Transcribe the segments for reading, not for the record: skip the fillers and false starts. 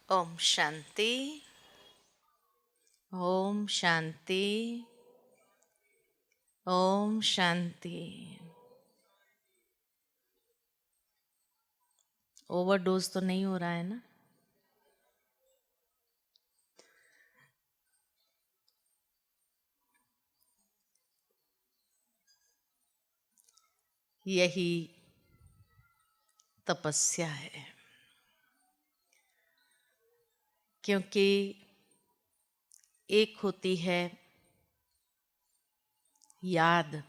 Om Shanti. Om Shanti. Om Shanti. Overdose तो नहीं हो रहा है ना? यही तपस्या है, क्योंकि एक होती है याद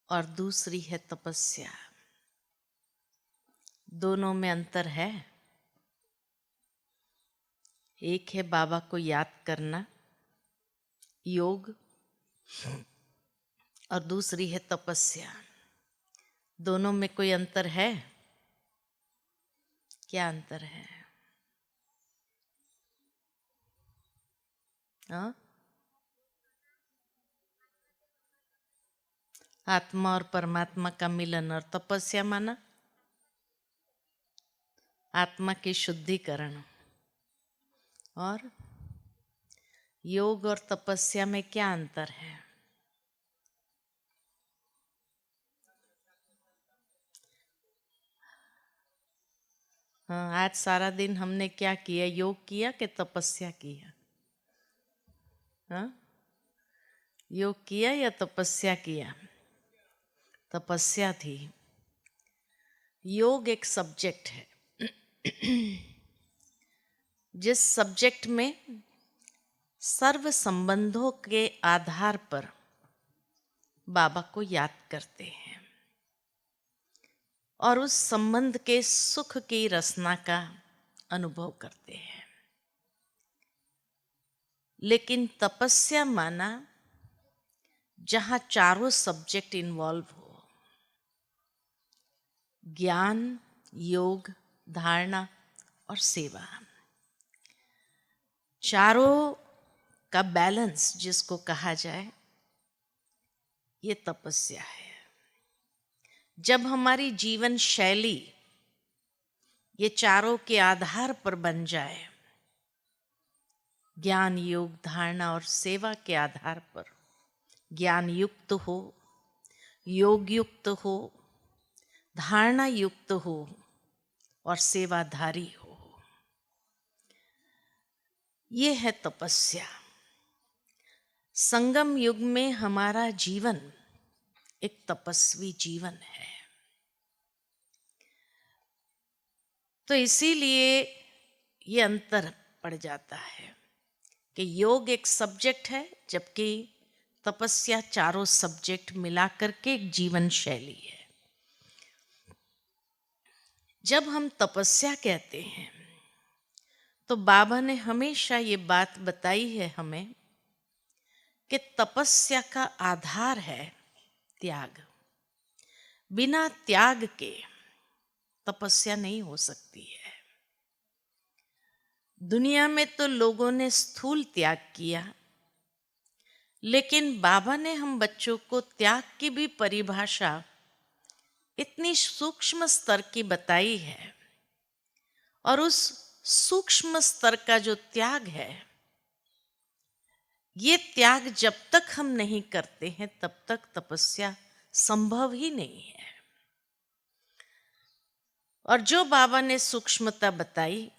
और दूसरी है तपस्या। दोनों में अंतर है। एक है बाबा को याद करना, योग, और दूसरी है तपस्या। दोनों में कोई अंतर है? क्या अंतर है? हाँ? आत्मा और परमात्मा का मिलन, और तपस्या माना आत्मा की शुद्धिकरण। और योग और तपस्या में क्या अंतर है? हाँ, आज सारा दिन हमने क्या किया? योग किया कि तपस्या किया? हाँ? योग किया या तपस्या किया? तपस्या थी। योग एक सब्जेक्ट है, जिस सब्जेक्ट में सर्व संबंधों के आधार पर बाबा को याद करते हैं और उस संबंध के सुख की रसना का अनुभव करते हैं। लेकिन तपस्या माना जहाँ चारों सब्जेक्ट इन्वॉल्व हो: ज्ञान, योग, धारणा और सेवा। चारों का बैलेंस जिसको कहा जाए, ये तपस्या है। जब हमारी जीवन शैली ये चारों के आधार पर बन जाए, ज्ञान, योग, धारणा और सेवा के आधार पर, ज्ञान युक्त हो, योग युक्त हो, धारणा युक्त हो और सेवाधारी हो, ये है तपस्या। संगम युग में हमारा जीवन एक तपस्वी जीवन है। तो इसीलिए ये अंतर पड़ जाता है कि योग एक सब्जेक्ट है, जबकि तपस्या चारों सब्जेक्ट मिलाकर के एक जीवन शैली है। जब हम तपस्या कहते हैं तो बाबा ने हमेशा ये बात बताई है हमें कि तपस्या का आधार है त्याग। बिना त्याग के तपस्या नहीं हो सकती है। दुनिया में तो लोगों ने स्थूल त्याग किया, लेकिन बाबा ने हम बच्चों को त्याग की भी परिभाषा इतनी सूक्ष्म स्तर की बताई है, और उस सूक्ष्म स्तर का जो त्याग है, ये त्याग जब तक हम नहीं करते हैं तब तक तपस्या संभव ही नहीं है। और जो बाबा ने सूक्ष्मता बताई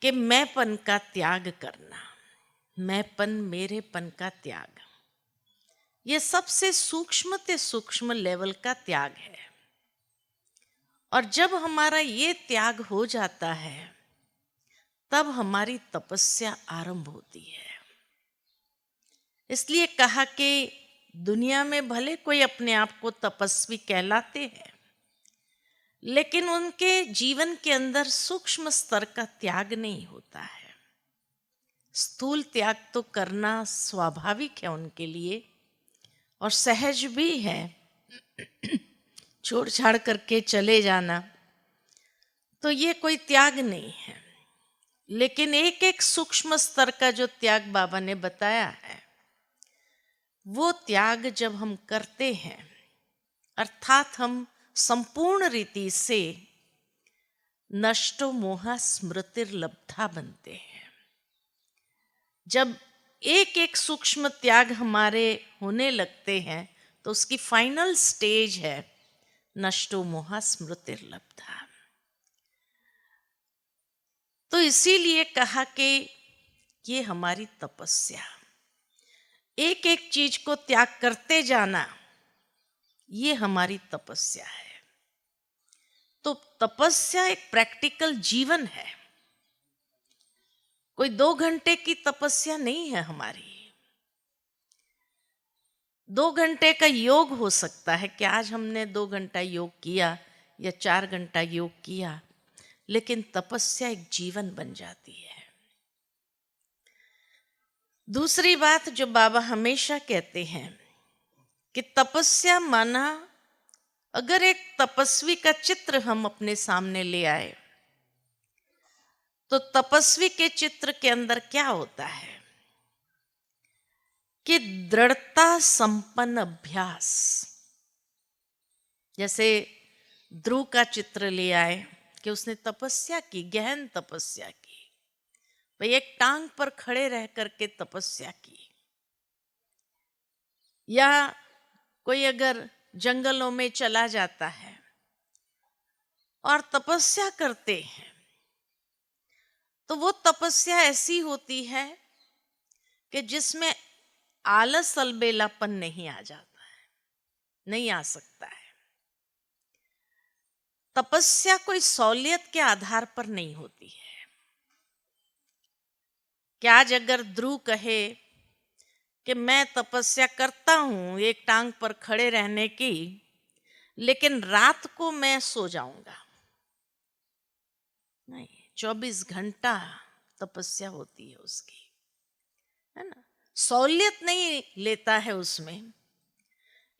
कि मैंपन का त्याग करना, मैंपन, मेरेपन का त्याग, ये सबसे सूक्ष्म से सूक्ष्म लेवल का त्याग है। और जब हमारा ये त्याग हो जाता है, तब हमारी तपस्या आरंभ होती है। इसलिए कहा कि दुनिया में भले कोई अपने आप को तपस्वी कहलाते हैं, लेकिन उनके जीवन के अंदर सूक्ष्म स्तर का त्याग नहीं होता है। स्थूल त्याग तो करना स्वाभाविक है उनके लिए और सहज भी है, छोड़ छाड़ करके चले जाना, तो ये कोई त्याग नहीं है। लेकिन एक एक सूक्ष्म स्तर का जो त्याग बाबा ने बताया है, वो त्याग जब हम करते हैं, अर्थात हम संपूर्ण रीति से नष्टो मोहा स्मृतिर्लब्धा बनते हैं। जब एक एक सूक्ष्म त्याग हमारे होने लगते हैं तो उसकी फाइनल स्टेज है नष्टो मोहा स्मृतिर्लब्धा। तो इसीलिए कहा कि ये हमारी तपस्या, एक एक चीज को त्याग करते जाना, ये हमारी तपस्या है। तो तपस्या एक प्रैक्टिकल जीवन है, कोई 2 घंटे की तपस्या नहीं है हमारी। 2 घंटे का योग हो सकता है कि आज हमने 2 घंटा योग किया या 4 घंटा योग किया, लेकिन तपस्या एक जीवन बन जाती है। दूसरी बात जो बाबा हमेशा कहते हैं कि तपस्या माना, अगर एक तपस्वी का चित्र हम अपने सामने ले आए तो तपस्वी के चित्र के अंदर क्या होता है कि दृढ़ता संपन्न अभ्यास। जैसे ध्रुव का चित्र ले आए कि उसने तपस्या की, गहन तपस्या की, भाई एक टांग पर खड़े रह करके तपस्या की। या कोई अगर जंगलों में चला जाता है और तपस्या करते हैं तो वो तपस्या ऐसी होती है कि जिसमें आलस अलबेलापन नहीं आ जाता है, नहीं आ सकता है। तपस्या कोई सहूलियत के आधार पर नहीं होती है कि आज अगर ध्रुव कहे कि मैं तपस्या करता हूं एक टांग पर खड़े रहने की, लेकिन रात को मैं सो जाऊंगा, नहीं, 24 घंटा तपस्या होती है उसकी, है ना। सहूलियत नहीं लेता है उसमें,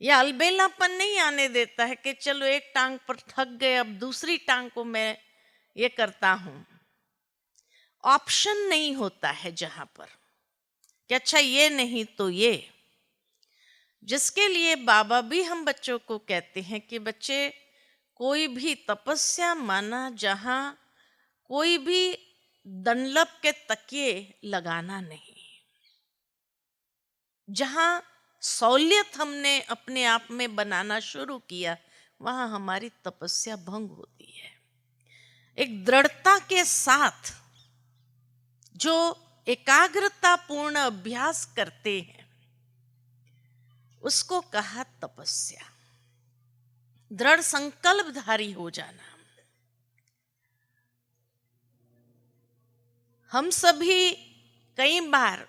या अलबेलापन नहीं आने देता है कि चलो एक टांग पर थक गए अब दूसरी टांग को मैं ये करता हूं। ऑप्शन नहीं होता है जहां पर कि अच्छा ये नहीं तो ये, जिसके लिए बाबा भी हम बच्चों को कहते हैं कि बच्चे कोई भी तपस्या माना जहां कोई भी दंडलप के तकिए लगाना नहीं, जहां सहूलियत हमने अपने आप में बनाना शुरू किया वहां हमारी तपस्या भंग होती है। एक दृढ़ता के साथ जो एकाग्रता पूर्ण अभ्यास करते हैं उसको कहा तपस्या। दृढ़ संकल्पधारी हो जाना। हम सभी कई बार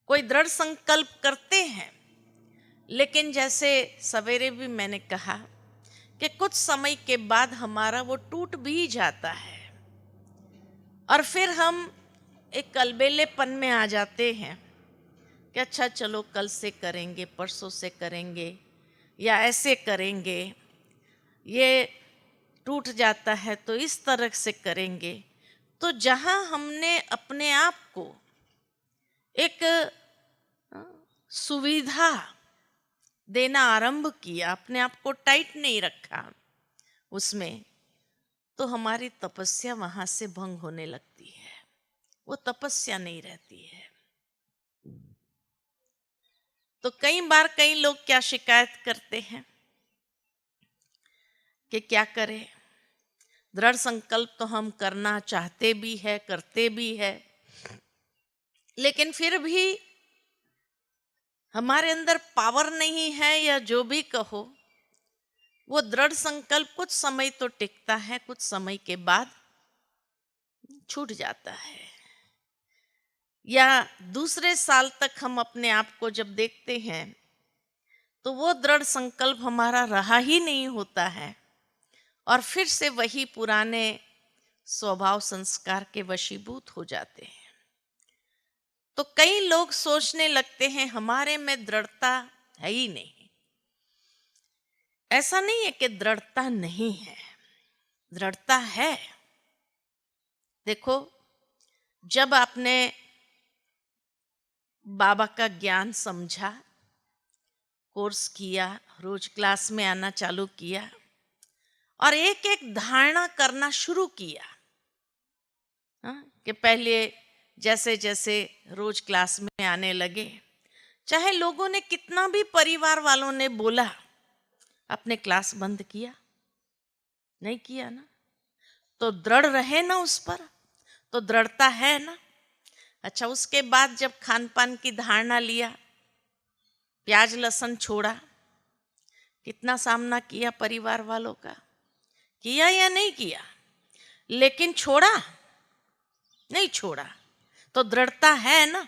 कोई दृढ़ संकल्प करते हैं, लेकिन जैसे सवेरे भी मैंने कहा कि कुछ समय के बाद हमारा वो टूट भी जाता है और फिर हम एक अलबेलेपन में आ जाते हैं कि अच्छा चलो कल से करेंगे, परसों से करेंगे या ऐसे करेंगे, ये टूट जाता है तो इस तरह से करेंगे। तो जहां हमने अपने आप को एक सुविधा देना आरंभ किया, अपने आप को टाइट नहीं रखा उसमें, तो हमारी तपस्या वहां से भंग होने लगती है, वो तपस्या नहीं रहती है। तो कई बार कई लोग क्या शिकायत करते हैं कि क्या करें, दृढ़ संकल्प तो हम करना चाहते भी है, करते भी है, लेकिन फिर भी हमारे अंदर पावर नहीं है, या जो भी कहो, वो दृढ़ संकल्प कुछ समय तो टिकता है, कुछ समय के बाद छूट जाता है। या दूसरे साल तक हम अपने आप को जब देखते हैं तो वो दृढ़ संकल्प हमारा रहा ही नहीं होता है और फिर से वही पुराने स्वभाव संस्कार के वशीभूत हो जाते हैं। तो कई लोग सोचने लगते हैं हमारे में दृढ़ता है ही नहीं। ऐसा नहीं है कि दृढ़ता नहीं है, दृढ़ता है। देखो, जब आपने बाबा का ज्ञान समझा, कोर्स किया, रोज क्लास में आना चालू किया और एक एक धारणा करना शुरू किया। कि पहले जैसे जैसे रोज क्लास में आने लगे, चाहे लोगों ने कितना भी, परिवार वालों ने बोला, अपने क्लास बंद किया? नहीं किया ना। तो दृढ़ रहे ना उस पर, तो दृढ़ता है ना। अच्छा, उसके बाद जब खान पान की धारणा लिया, प्याज लहसुन छोड़ा, कितना सामना किया परिवार वालों का, किया या नहीं किया? लेकिन छोड़ा नहीं, छोड़ा तो दृढ़ता है ना।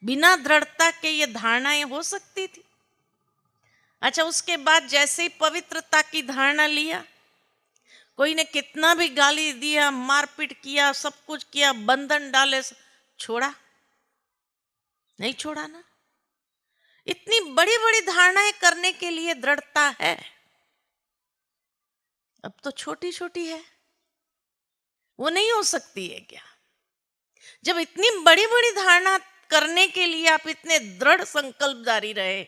बिना दृढ़ता के ये धारणाएं हो सकती थी? अच्छा, उसके बाद जैसे ही पवित्रता की धारणा लिया, कोई ने कितना भी गाली दिया, मारपीट किया, सब कुछ किया, बंधन डाले, छोड़ा नहीं? छोड़ा ना। इतनी बड़ी बड़ी धारणाएं करने के लिए दृढ़ता है, अब तो छोटी छोटी है, वो नहीं हो सकती है क्या? जब इतनी बड़ी बड़ी धारणा करने के लिए आप इतने दृढ़ संकल्प जारी रहे,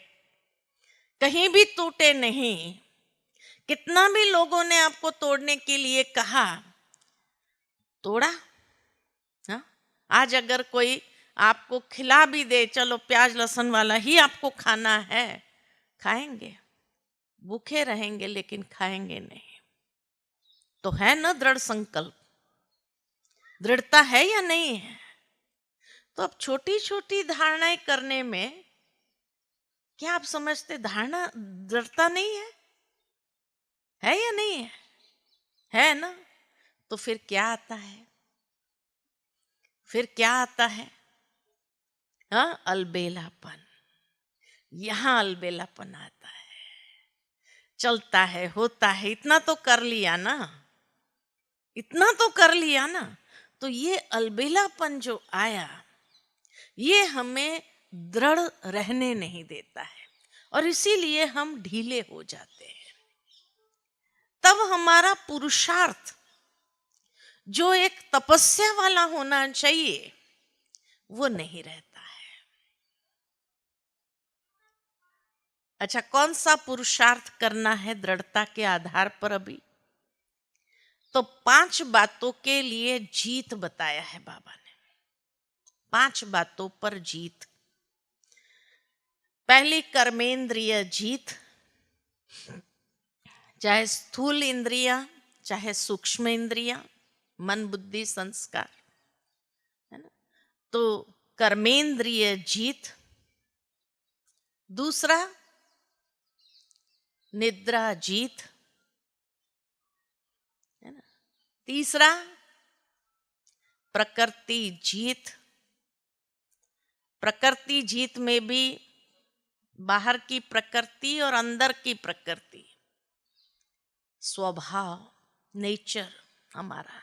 कहीं भी टूटे नहीं। कितना भी लोगों ने आपको तोड़ने के लिए कहा, तोड़ा? हाँ? आज अगर कोई आपको खिला भी दे, चलो प्याज लहसुन वाला ही आपको खाना है, खाएंगे? भूखे रहेंगे लेकिन खाएंगे नहीं। तो है ना दृढ़ संकल्प? दृढ़ता है या नहीं है? तो अब छोटी छोटी धारणाएं करने में क्या आप समझते धारणा दृढ़ता नहीं है? है या नहीं है? है ना। तो फिर क्या आता है? फिर क्या आता है? हाँ, अलबेलापन। यहां अलबेलापन आता है। चलता है, होता है, इतना तो कर लिया ना, इतना तो कर लिया ना। तो ये अलबेलापन जो आया, ये हमें दृढ़ रहने नहीं देता है, और इसीलिए हम ढीले हो जाते हैं। तब हमारा पुरुषार्थ जो एक तपस्या वाला होना चाहिए, वो नहीं रहता है। अच्छा, कौन सा पुरुषार्थ करना है दृढ़ता के आधार पर? अभी तो 5 बातों के लिए जीत बताया है बाबा ने। 5 बातों पर जीत। पहली, कर्मेंद्रिय जीत, चाहे स्थूल इंद्रिया, चाहे सूक्ष्म इंद्रिया, मन बुद्धि संस्कार, है ना। तो कर्मेंद्रिय जीत। दूसरा, निद्रा जीत, है ना। तीसरा, प्रकृति जीत। प्रकृति जीत में भी बाहर की प्रकृति और अंदर की प्रकृति, स्वभाव, नेचर हमारा,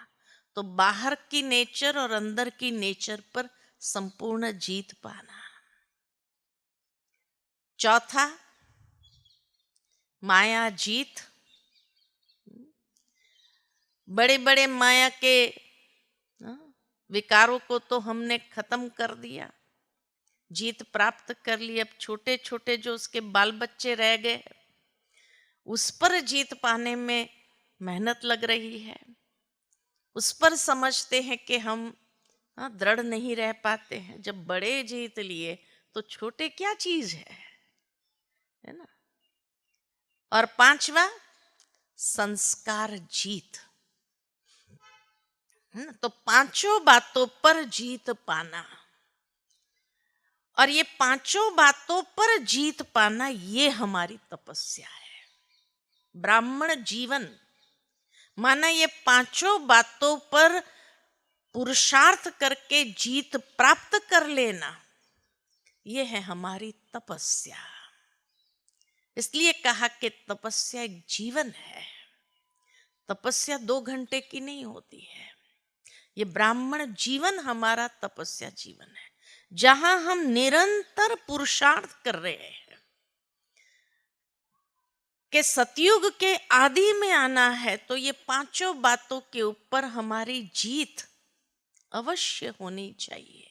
तो बाहर की नेचर और अंदर की नेचर पर संपूर्ण जीत पाना। चौथा, माया जीत। बड़े बड़े माया के विकारों को तो हमने खत्म कर दिया, जीत प्राप्त कर ली। अब छोटे छोटे जो उसके बाल बच्चे रह गए, उस पर जीत पाने में मेहनत लग रही है। उस पर समझते हैं कि हम दृढ़ नहीं रह पाते हैं। जब बड़े जीत लिए तो छोटे क्या चीज है ना। और पांचवा, संस्कार जीत, है ना। तो पांचों बातों पर जीत पाना, और ये पांचों बातों पर जीत पाना, ये हमारी तपस्या है। ब्राह्मण जीवन माना ये पांचों बातों पर पुरुषार्थ करके जीत प्राप्त कर लेना, ये है हमारी तपस्या। इसलिए कहा कि तपस्या एक जीवन है। तपस्या 2 घंटे की नहीं होती है। ये ब्राह्मण जीवन हमारा तपस्या जीवन है, जहां हम निरंतर पुरुषार्थ कर रहे हैं कि सतयुग के आदि में आना है। तो ये पांचों बातों के ऊपर हमारी जीत अवश्य होनी चाहिए,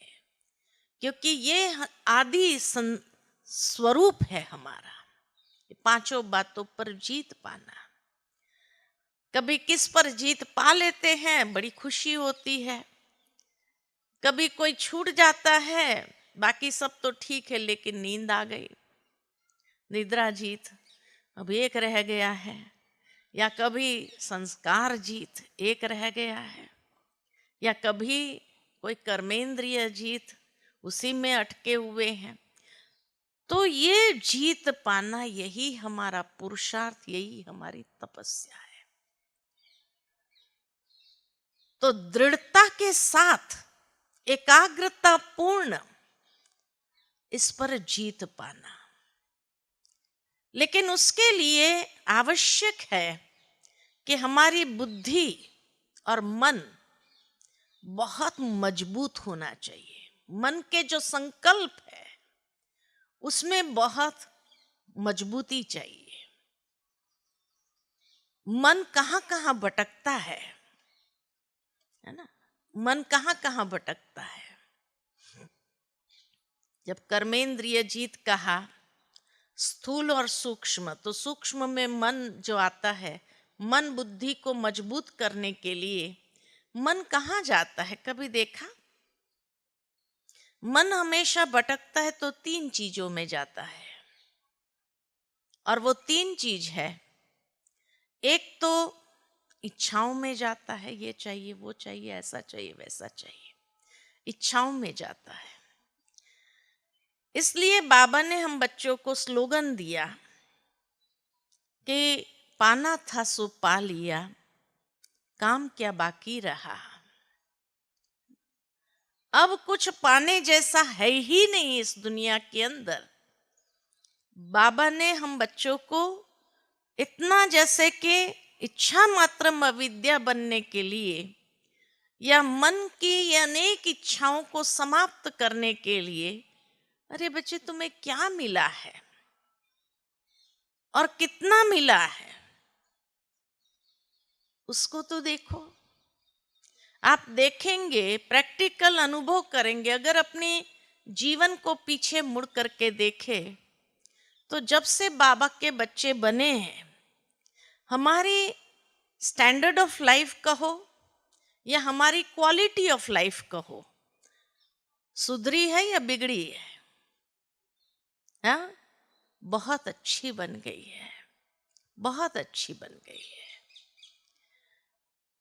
क्योंकि ये आदि स्वरूप है हमारा, पांचों बातों पर जीत पाना। कभी किस पर जीत पा लेते हैं, बड़ी खुशी होती है। कभी कोई छूट जाता है, बाकी सब तो ठीक है लेकिन नींद आ गई, निद्रा जीत, अब एक रह गया है। या कभी संस्कार जीत, एक रह गया है। या कभी कोई कर्मेंद्रिय जीत, उसी में अटके हुए हैं। तो ये जीत पाना, यही हमारा पुरुषार्थ, यही हमारी तपस्या है। तो दृढ़ता के साथ, एकाग्रता पूर्ण इस पर जीत पाना। लेकिन उसके लिए आवश्यक है कि हमारी बुद्धि और मन बहुत मजबूत होना चाहिए। मन के जो संकल्प है उसमें बहुत मजबूती चाहिए। मन कहाँ कहाँ भटकता है ना? मन कहाँ कहाँ भटकता है। जब कर्मेंद्रिय जीत कहा, स्थूल और सूक्ष्म, तो सूक्ष्म में मन जो आता है, मन बुद्धि को मजबूत करने के लिए मन कहाँ जाता है, कभी देखा? मन हमेशा भटकता है तो 3 चीजों में जाता है। और वो 3 चीज है, एक तो इच्छाओं में जाता है, ये चाहिए, वो चाहिए, ऐसा चाहिए, वैसा चाहिए, इच्छाओं में जाता है। इसलिए बाबा ने हम बच्चों को स्लोगन दिया कि पाना था सो पा लिया, काम क्या बाकी रहा। अब कुछ पाने जैसा है ही नहीं इस दुनिया के अंदर। बाबा ने हम बच्चों को इतना, जैसे कि इच्छा मात्रम अविद्या बनने के लिए, या मन की अनेक इच्छाओं को समाप्त करने के लिए, अरे बच्चे तुम्हें क्या मिला है और कितना मिला है, उसको तो देखो। आप देखेंगे, प्रैक्टिकल अनुभव करेंगे। अगर अपने जीवन को पीछे मुड़ करके देखे तो जब से बाबा के बच्चे बने हैं, हमारी स्टैंडर्ड ऑफ लाइफ कहो या हमारी क्वालिटी ऑफ लाइफ कहो, सुधरी है या बिगड़ी है? हाँ, बहुत अच्छी बन गई है, बहुत अच्छी बन गई है।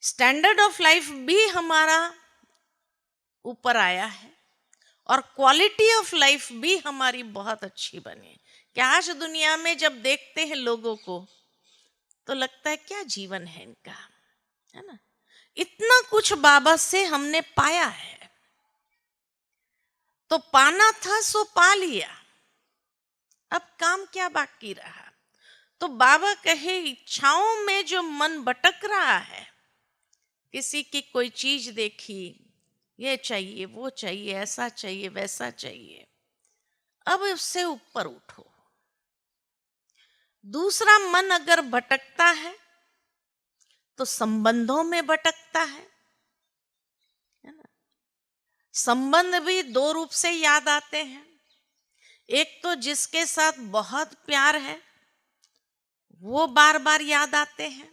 स्टैंडर्ड ऑफ लाइफ भी हमारा ऊपर आया है और क्वालिटी ऑफ लाइफ भी हमारी बहुत अच्छी बनी। कि आज दुनिया में जब देखते हैं लोगों को तो लगता है क्या जीवन है इनका, है ना? इतना कुछ बाबा से हमने पाया है, तो पाना था सो पा लिया, अब काम क्या बाकी रहा। तो बाबा कहे, इच्छाओं में जो मन भटक रहा है, किसी की कोई चीज देखी, ये चाहिए, वो चाहिए, ऐसा चाहिए, वैसा चाहिए, अब उससे ऊपर उठो। दूसरा, मन अगर भटकता है तो संबंधों में भटकता है ना? संबंध भी 2 रूप से याद आते हैं। एक तो जिसके साथ बहुत प्यार है वो बार बार याद आते हैं,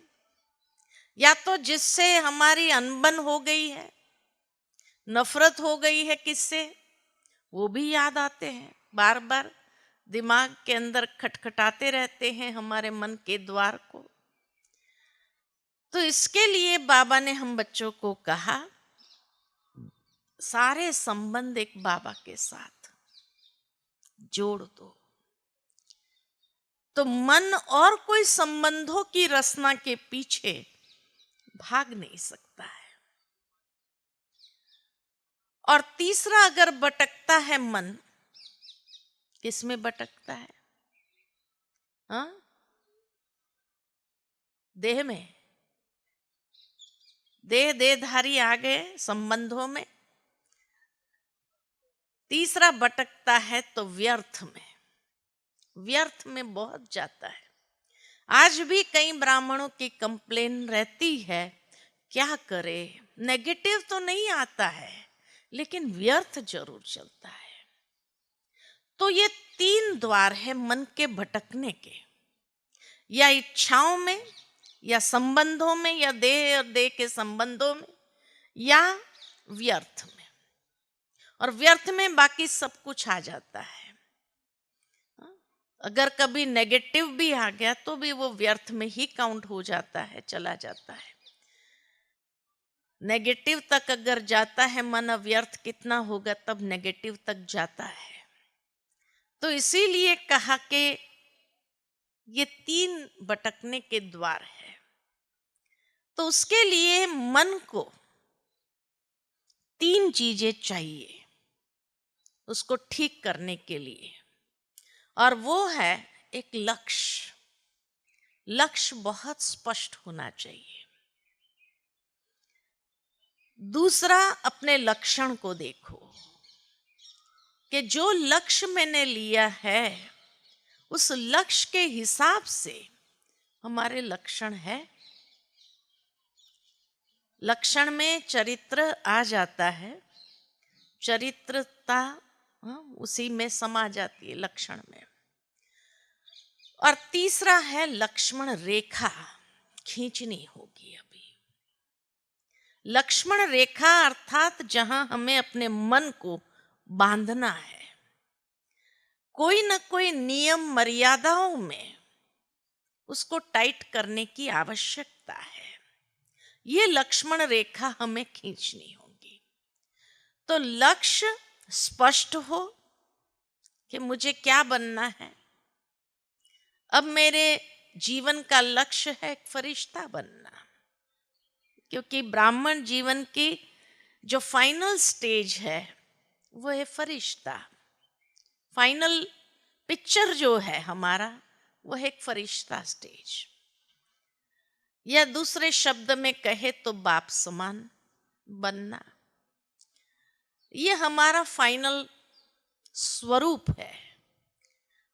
या तो जिससे हमारी अनबन हो गई है, नफरत हो गई है किससे, वो भी याद आते हैं, बार बार दिमाग के अंदर खटखटाते रहते हैं हमारे मन के द्वार को। तो इसके लिए बाबा ने हम बच्चों को कहा, सारे संबंध एक बाबा के साथ जोड़ दो। तो मन और कोई संबंधों की रचना के पीछे भाग नहीं सकता है। और तीसरा, अगर भटकता है मन, किसमें भटकता है? हाँ, देह में। देहधारी आ गए संबंधों में। तीसरा भटकता है तो व्यर्थ में, व्यर्थ में बहुत जाता है। आज भी कई ब्राह्मणों की कंप्लेन रहती है, क्या करे, नेगेटिव तो नहीं आता है लेकिन व्यर्थ जरूर चलता है। तो ये 3 द्वार है मन के भटकने के, या इच्छाओं में, या संबंधों में, या देह और देह के संबंधों में, या व्यर्थ में। और व्यर्थ में बाकी सब कुछ आ जाता है। अगर कभी नेगेटिव भी आ गया तो भी वो व्यर्थ में ही काउंट हो जाता है, चला जाता है। नेगेटिव तक अगर जाता है मन, व्यर्थ कितना होगा तब नेगेटिव तक जाता है। तो इसीलिए कहा कि ये 3 भटकने के द्वार है। तो उसके लिए मन को 3 चीजें चाहिए उसको ठीक करने के लिए, और वो है एक लक्ष्य। लक्ष्य बहुत स्पष्ट होना चाहिए। दूसरा, अपने लक्षण को देखो कि जो लक्ष्य मैंने लिया है उस लक्ष्य के हिसाब से हमारे लक्षण है। लक्षण में चरित्र आ जाता है, चरित्रता उसी में समा जाती है लक्षण में। और तीसरा है लक्ष्मण रेखा खींचनी होगी। अभी लक्ष्मण रेखा अर्थात जहां हमें अपने मन को बांधना है, कोई न कोई नियम मर्यादाओं में उसको टाइट करने की आवश्यकता है। ये लक्ष्मण रेखा हमें खींचनी होगी। तो लक्ष्य स्पष्ट हो कि मुझे क्या बनना है। अब मेरे जीवन का लक्ष्य है एक फरिश्ता बनना, क्योंकि ब्राह्मण जीवन की जो फाइनल स्टेज है वो है फरिश्ता। फाइनल पिक्चर जो है हमारा वो है एक फरिश्ता स्टेज, या दूसरे शब्द में कहे तो बाप समान बनना। ये हमारा फाइनल स्वरूप है।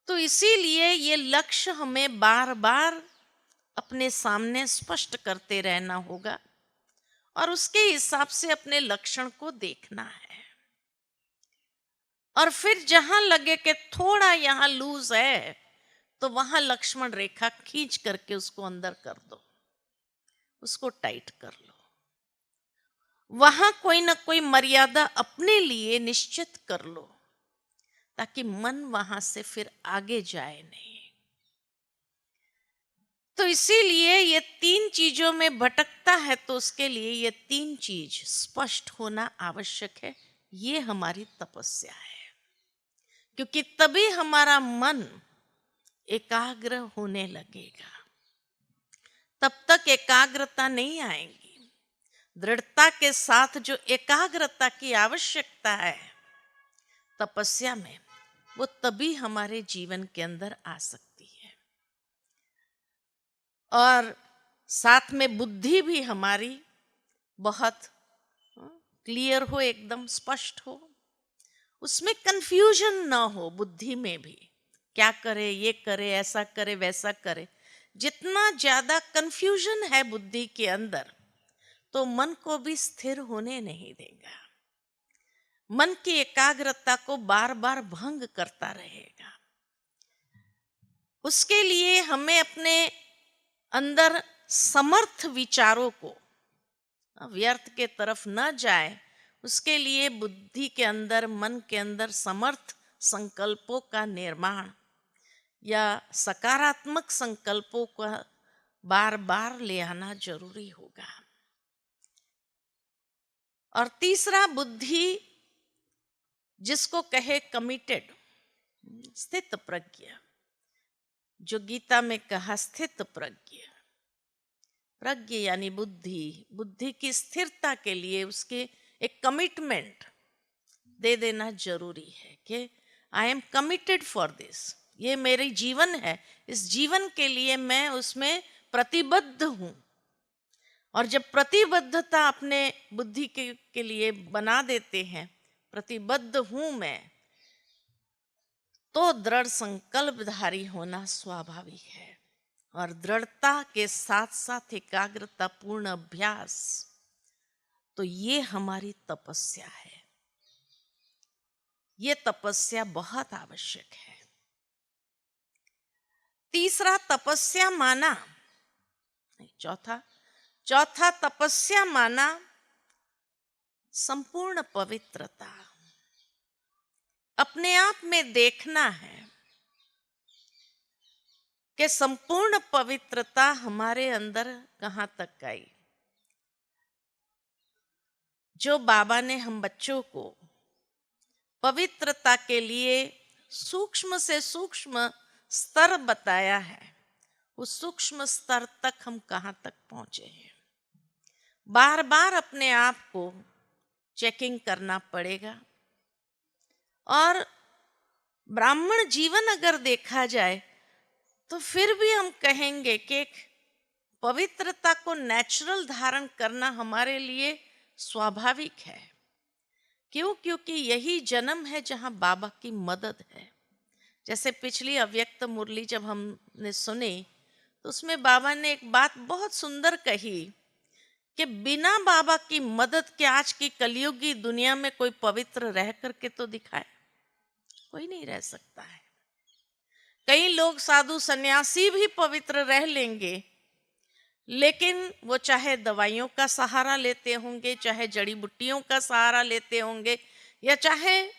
तो इसीलिए ये लक्ष्य हमें बार बार अपने सामने स्पष्ट करते रहना होगा और उसके हिसाब से अपने लक्षण को देखना है। और फिर जहां लगे कि थोड़ा यहां लूज है तो वहां लक्ष्मण रेखा खींच करके उसको अंदर कर दो, उसको टाइट कर लो। वहां कोई ना कोई मर्यादा अपने लिए निश्चित कर लो ताकि मन वहां से फिर आगे जाए नहीं। तो इसीलिए ये 3 चीजों में भटकता है, तो उसके लिए ये 3 चीज स्पष्ट होना आवश्यक है। ये हमारी तपस्या है, क्योंकि तभी हमारा मन एकाग्र होने लगेगा। तब तक एकाग्रता नहीं आएगी। दृढ़ता के साथ जो एकाग्रता की आवश्यकता है तपस्या में, वो तभी हमारे जीवन के अंदर आ सकती है। और साथ में बुद्धि भी हमारी बहुत क्लियर हो, एकदम स्पष्ट हो, उसमें कंफ्यूजन ना हो। बुद्धि में भी क्या करे, ये करे, ऐसा करे, वैसा करे। जितना ज्यादा कंफ्यूजन है बुद्धि के अंदर तो मन को भी स्थिर होने नहीं देगा, मन की एकाग्रता को बार बार भंग करता रहेगा। उसके लिए हमें अपने अंदर समर्थ विचारों को व्यर्थ के तरफ न जाए, उसके लिए बुद्धि के अंदर, मन के अंदर समर्थ संकल्पों का निर्माण या सकारात्मक संकल्पों का बार बार ले आना जरूरी होगा। और तीसरा, बुद्धि जिसको कहे कमिटेड, स्थित प्रज्ञ, जो गीता में कहा स्थित प्रज्ञ। प्रज्ञ यानी बुद्धि, बुद्धि की स्थिरता के लिए उसके एक कमिटमेंट दे देना जरूरी है कि I am committed for this, ये मेरी जीवन है, इस जीवन के लिए मैं उसमें प्रतिबद्ध हूं। और जब प्रतिबद्धता अपने बुद्धि के लिए बना देते हैं, प्रतिबद्ध हूं मैं, तो दृढ़ संकल्पधारी होना स्वाभाविक है। और दृढ़ता के साथ साथ एकाग्रता पूर्ण अभ्यास, तो ये हमारी तपस्या है। ये तपस्या बहुत आवश्यक है। तीसरा, तपस्या माना चौथा चौथा तपस्या माना संपूर्ण पवित्रता। अपने आप में देखना है कि संपूर्ण पवित्रता हमारे अंदर कहाँ तक आई। जो बाबा ने हम बच्चों को पवित्रता के लिए सूक्ष्म से सूक्ष्म स्तर बताया है, उस सूक्ष्म स्तर तक हम कहाँ तक पहुंचे हैं। बार बार अपने आप को चेकिंग करना पड़ेगा। और ब्राह्मण जीवन अगर देखा जाए तो फिर भी हम कहेंगे कि एक पवित्रता को नेचुरल धारण करना हमारे लिए स्वाभाविक है। क्यों? क्योंकि यही जन्म है जहां बाबा की मदद है। जैसे पिछली अव्यक्त मुरली जब हमने सुनी तो उसमें बाबा ने एक बात बहुत सुंदर कही कि बिना बाबा की मदद के आज की कलयुगी दुनिया में कोई पवित्र रह करके तो दिखाए, कोई नहीं रह सकता है। कई लोग साधु सन्यासी भी पवित्र रह लेंगे, लेकिन वो चाहे दवाइयों का सहारा लेते होंगे, चाहे जड़ी बूटियों का सहारा लेते होंगे, या चाहे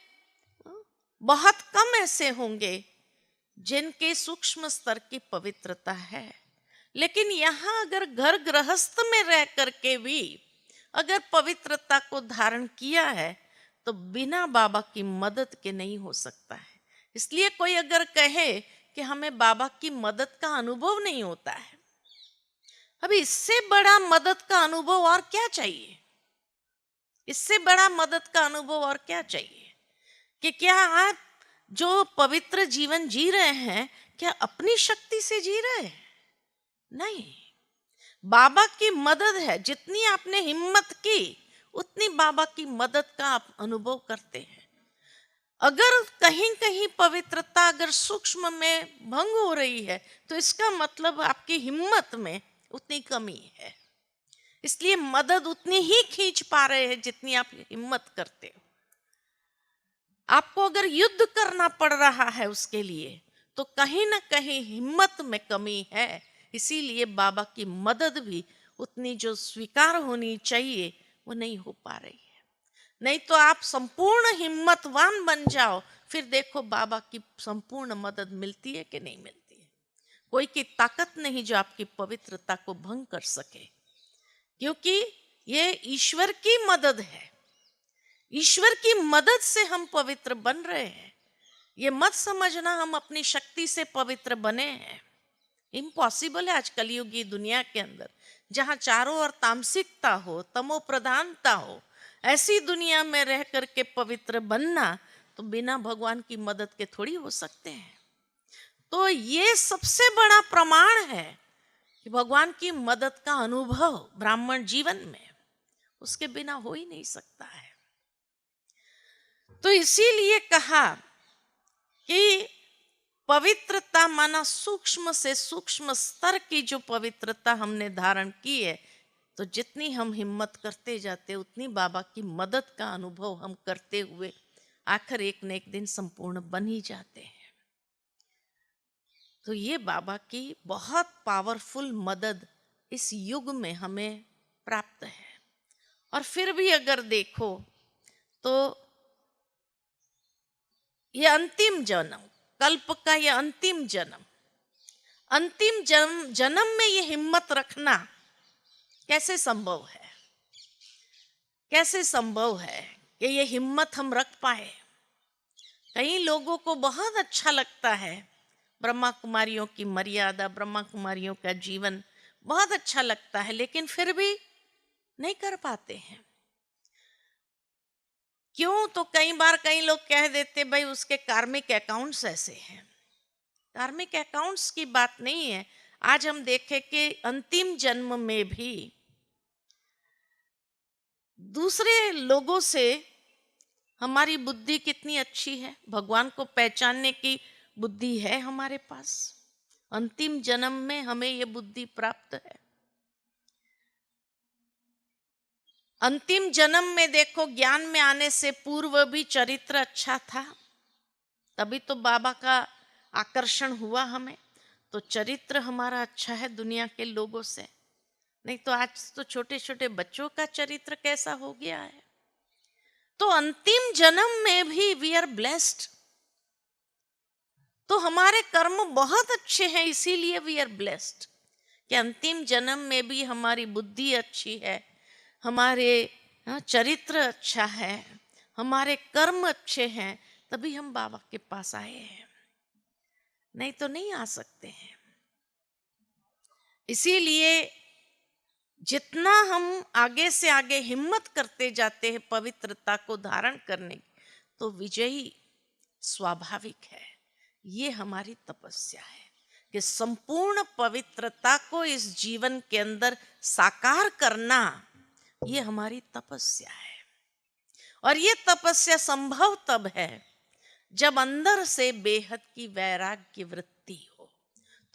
बहुत कम ऐसे होंगे जिनके सूक्ष्म स्तर की पवित्रता है। लेकिन यहाँ अगर घर गृहस्थ में रह करके भी अगर पवित्रता को धारण किया है तो बिना बाबा की मदद के नहीं हो सकता है। इसलिए कोई अगर कहे कि हमें बाबा की मदद का अनुभव नहीं होता है, अभी इससे बड़ा मदद का अनुभव और क्या चाहिए? इससे बड़ा मदद का अनुभव और क्या चाहिए? कि क्या आप जो पवित्र जीवन जी रहे हैं क्या अपनी शक्ति से जी रहे हैं? नहीं, बाबा की मदद है। जितनी आपने हिम्मत की उतनी बाबा की मदद का आप अनुभव करते हैं। अगर कहीं कहीं पवित्रता अगर सूक्ष्म में भंग हो रही है तो इसका मतलब आपकी हिम्मत में उतनी कमी है। इसलिए मदद उतनी ही खींच पा रहे हैं जितनी आप हिम्मत करते हो। आपको अगर युद्ध करना पड़ रहा है उसके लिए तो कहीं ना कहीं हिम्मत में कमी है। इसीलिए बाबा की मदद भी उतनी जो स्वीकार होनी चाहिए वो नहीं हो पा रही है। नहीं तो आप संपूर्ण हिम्मतवान बन जाओ, फिर देखो बाबा की संपूर्ण मदद मिलती है कि नहीं मिलती है। कोई की ताकत नहीं जो आपकी पवित्रता को भंग कर सके, क्योंकि ये ईश्वर की मदद है। ईश्वर की मदद से हम पवित्र बन रहे हैं। ये मत समझना हम अपनी शक्ति से पवित्र बने हैं। इम्पॉसिबल है आज कलयुगी दुनिया के अंदर, जहां चारों ओर तामसिकता हो, तमो प्रधानता हो, ऐसी दुनिया में रह करके पवित्र बनना तो बिना भगवान की मदद के थोड़ी हो सकते हैं। तो ये सबसे बड़ा प्रमाण है कि भगवान की मदद का अनुभव ब्राह्मण जीवन में उसके बिना हो ही नहीं सकता है। तो इसीलिए कहा कि पवित्रता माना सूक्ष्म से सूक्ष्म स्तर की जो पवित्रता हमने धारण की है, तो जितनी हम हिम्मत करते जाते उतनी बाबा की मदद का अनुभव हम करते हुए आखिर एक न एक दिन संपूर्ण बन ही जाते हैं। तो ये बाबा की बहुत पावरफुल मदद इस युग में हमें प्राप्त है। और फिर भी अगर देखो तो ये अंतिम जन्म, कल्प का ये अंतिम जन्म में ये हिम्मत रखना कैसे संभव है? कैसे संभव है कि ये हिम्मत हम रख पाए? कई लोगों को बहुत अच्छा लगता है, ब्रह्मा कुमारियों की मर्यादा, ब्रह्मा कुमारियों का जीवन बहुत अच्छा लगता है, लेकिन फिर भी नहीं कर पाते हैं। क्यों? तो कई बार कई लोग कह देते भाई उसके कार्मिक अकाउंट्स ऐसे हैं। कार्मिक अकाउंट्स की बात नहीं है। आज हम देखें कि अंतिम जन्म में भी दूसरे लोगों से हमारी बुद्धि कितनी अच्छी है, भगवान को पहचानने की बुद्धि है हमारे पास। अंतिम जन्म में हमें ये बुद्धि प्राप्त है। अंतिम जन्म में देखो ज्ञान में आने से पूर्व भी चरित्र अच्छा था, तभी तो बाबा का आकर्षण हुआ हमें। तो चरित्र हमारा अच्छा है दुनिया के लोगों से, नहीं तो आज तो छोटे छोटे बच्चों का चरित्र कैसा हो गया है। तो अंतिम जन्म में भी वी आर ब्लेस्ड, तो हमारे कर्म बहुत अच्छे हैं, इसीलिए वी आर ब्लेस्ड कि अंतिम जन्म में भी हमारी बुद्धि अच्छी है, हमारे चरित्र अच्छा है, हमारे कर्म अच्छे हैं, तभी हम बाबा के पास आए हैं, नहीं तो नहीं आ सकते हैं। इसीलिए जितना हम आगे से आगे हिम्मत करते जाते हैं पवित्रता को धारण करने की, तो विजयी स्वाभाविक है। ये हमारी तपस्या है कि संपूर्ण पवित्रता को इस जीवन के अंदर साकार करना, ये हमारी तपस्या है। और ये तपस्या संभव तब है जब अंदर से बेहद की वैराग्य वृत्ति हो।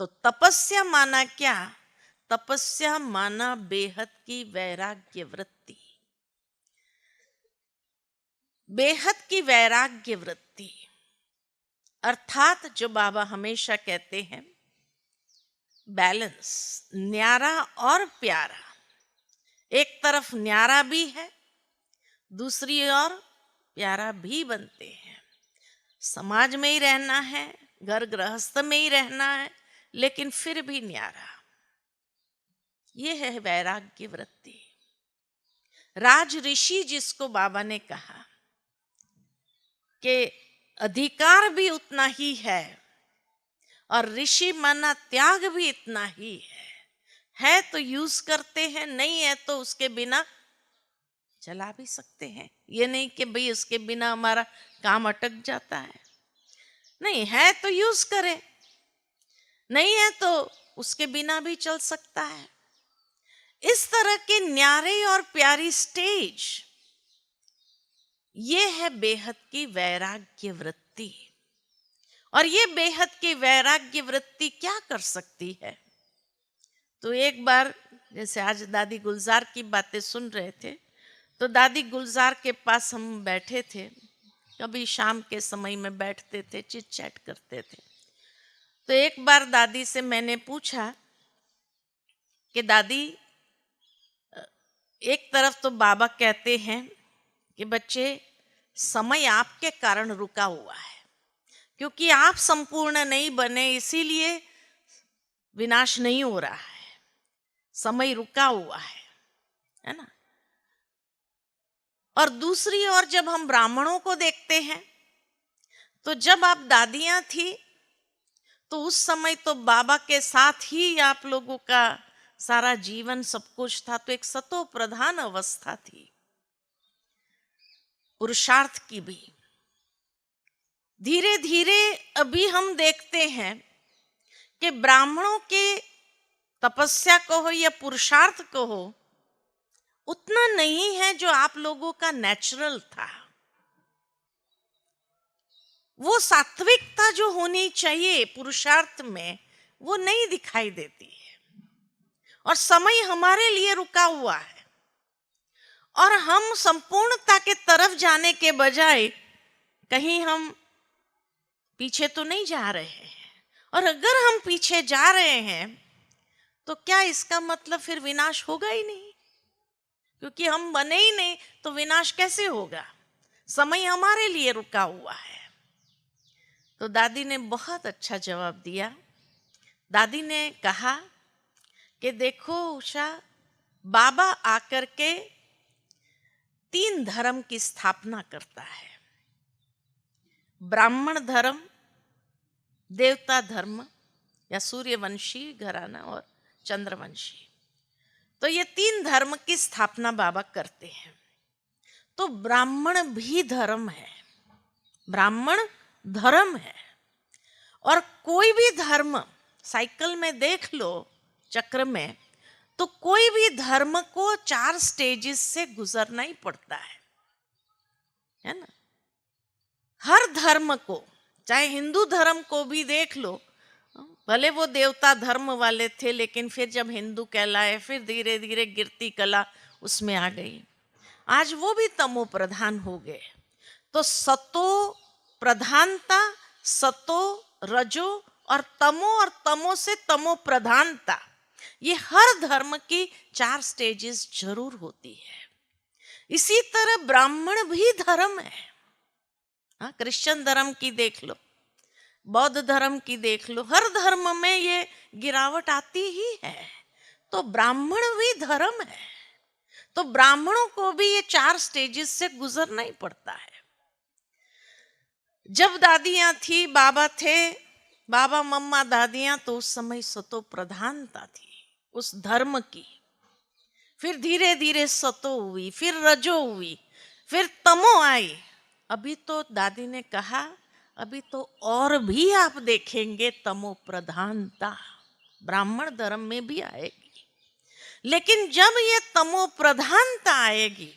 तो तपस्या माना क्या? तपस्या माना बेहद की वैराग्य वृत्ति। बेहद की वैराग्य वृत्ति अर्थात जो बाबा हमेशा कहते हैं बैलेंस, न्यारा और प्यारा। एक तरफ न्यारा भी है, दूसरी ओर प्यारा भी बनते हैं। समाज में ही रहना है, घर गृहस्थ में ही रहना है, लेकिन फिर भी न्यारा। ये है वैराग्य वृत्ति। राज ऋषि जिसको बाबा ने कहा कि अधिकार भी उतना ही है और ऋषि माना त्याग भी इतना ही है तो यूज करते हैं, नहीं है तो उसके बिना चला भी सकते हैं। ये नहीं कि भाई उसके बिना हमारा काम अटक जाता है, नहीं है तो यूज करें, नहीं है तो उसके बिना भी चल सकता है। इस तरह के न्यारे और प्यारी स्टेज, ये है बेहद की वैराग्य वृत्ति। और ये बेहद की वैराग्य वृत्ति क्या कर सकती है? तो एक बार जैसे आज दादी गुलजार की बातें सुन रहे थे, तो दादी गुलजार के पास हम बैठे थे, कभी शाम के समय में बैठते थे, चिट चैट करते थे। तो एक बार दादी से मैंने पूछा कि दादी, एक तरफ तो बाबा कहते हैं कि बच्चे समय आपके कारण रुका हुआ है, क्योंकि आप संपूर्ण नहीं बने इसीलिए विनाश नहीं हो रहा है, समय रुका हुआ है ना। और दूसरी ओर जब हम ब्राह्मणों को देखते हैं, तो जब आप दादियां थी तो उस समय तो बाबा के साथ ही आप लोगों का सारा जीवन सब कुछ था, तो एक सतो प्रधान अवस्था थी पुरुषार्थ की भी। धीरे धीरे अभी हम देखते हैं कि ब्राह्मणों के तपस्या को हो या पुरुषार्थ को हो, उतना नहीं है जो आप लोगों का नेचुरल था। वो सात्विकता जो होनी चाहिए पुरुषार्थ में, वो नहीं दिखाई देती है। और समय हमारे लिए रुका हुआ है और हम संपूर्णता के तरफ जाने के बजाय कहीं हम पीछे तो नहीं जा रहे हैं। और अगर हम पीछे जा रहे हैं तो क्या इसका मतलब फिर विनाश होगा ही नहीं? क्योंकि हम बने ही नहीं तो विनाश कैसे होगा? समय हमारे लिए रुका हुआ है। तो दादी ने बहुत अच्छा जवाब दिया। दादी ने कहा कि देखो उषा, बाबा आकर के 3 धर्म की स्थापना करता है, ब्राह्मण धर्म, देवता धर्म या सूर्यवंशी घराना और चंद्रवंशी। तो ये 3 धर्म की स्थापना बाबा करते हैं। तो ब्राह्मण भी धर्म है, ब्राह्मण धर्म है। और कोई भी धर्म साइकिल में देख लो, चक्र में, तो कोई भी धर्म को 4 स्टेजेस से गुजरना ही पड़ता है ना। हर धर्म को, चाहे हिंदू धर्म को भी देख लो, भले वो देवता धर्म वाले थे, लेकिन फिर जब हिंदू कहलाए, फिर धीरे धीरे गिरती कला उसमें आ गई, आज वो भी तमो प्रधान हो गए। तो सतो प्रधानता, सतो, रजो और तमो से तमो प्रधानता, ये हर धर्म की 4 स्टेजेस जरूर होती है। इसी तरह ब्राह्मण भी धर्म है। हाँ, क्रिश्चियन धर्म की देख लो, बौद्ध धर्म की देख लो, हर धर्म में ये गिरावट आती ही है। तो ब्राह्मण भी धर्म है, तो ब्राह्मणों को भी ये 4 स्टेजेस से गुजरना ही पड़ता है। जब दादियां थी, बाबा थे, बाबा मम्मा दादियां, तो उस समय सतो प्रधानता थी उस धर्म की। फिर धीरे धीरे सतो हुई, फिर रजो हुई, फिर तमो आई। अभी तो दादी ने कहा अभी तो और भी आप देखेंगे तमो प्रधानता ब्राह्मण धर्म में भी आएगी। लेकिन जब ये तमो प्रधानता आएगी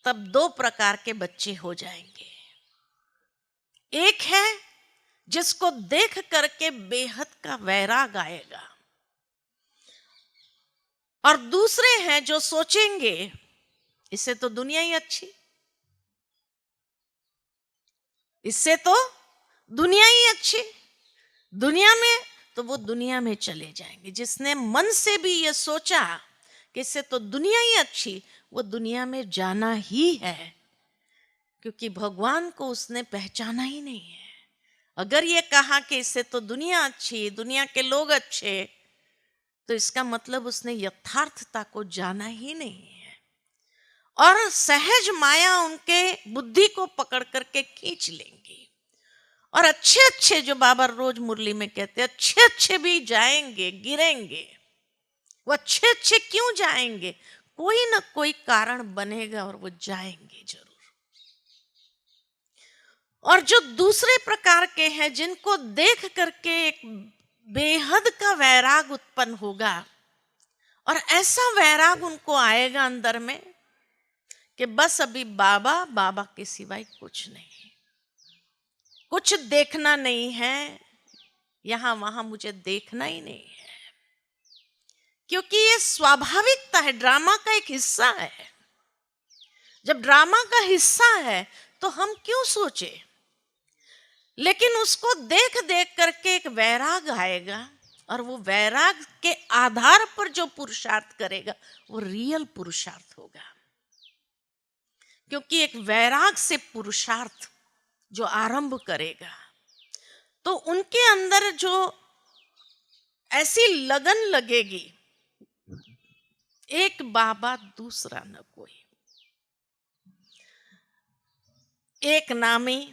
तब 2 प्रकार के बच्चे हो जाएंगे। एक है जिसको देख करके बेहद का वैराग आएगा, और दूसरे हैं जो सोचेंगे इससे तो दुनिया ही अच्छी, इससे तो दुनिया ही अच्छी, दुनिया में, तो वो दुनिया में चले जाएंगे। जिसने मन से भी ये सोचा कि इससे तो दुनिया ही अच्छी, वो दुनिया में जाना ही है, क्योंकि भगवान को उसने पहचाना ही नहीं है। अगर ये कहा कि इससे तो दुनिया अच्छी, दुनिया के लोग अच्छे, तो इसका मतलब उसने यथार्थता को जाना ही नहीं है। और सहज माया उनके बुद्धि को पकड़ करके खींच लेंगी। और अच्छे अच्छे, जो बाबा रोज मुरली में कहते हैं, अच्छे अच्छे भी जाएंगे, गिरेंगे। वो अच्छे अच्छे क्यों जाएंगे? कोई ना कोई कारण बनेगा और वो जाएंगे जरूर। और जो दूसरे प्रकार के हैं, जिनको देख करके एक बेहद का वैराग उत्पन्न होगा, और ऐसा वैराग उनको आएगा अंदर में कि बस अभी बाबा, बाबा के सिवाय कुछ नहीं, कुछ देखना नहीं है, यहां वहां मुझे देखना ही नहीं है। क्योंकि ये स्वाभाविकता है, ड्रामा का एक हिस्सा है। जब ड्रामा का हिस्सा है तो हम क्यों सोचे? लेकिन उसको देख देख करके एक वैराग आएगा, और वो वैराग के आधार पर जो पुरुषार्थ करेगा वो रियल पुरुषार्थ होगा। क्योंकि एक वैराग से पुरुषार्थ जो आरंभ करेगा, तो उनके अंदर जो ऐसी लगन लगेगी, एक बाबा दूसरा न कोई, एक नामी,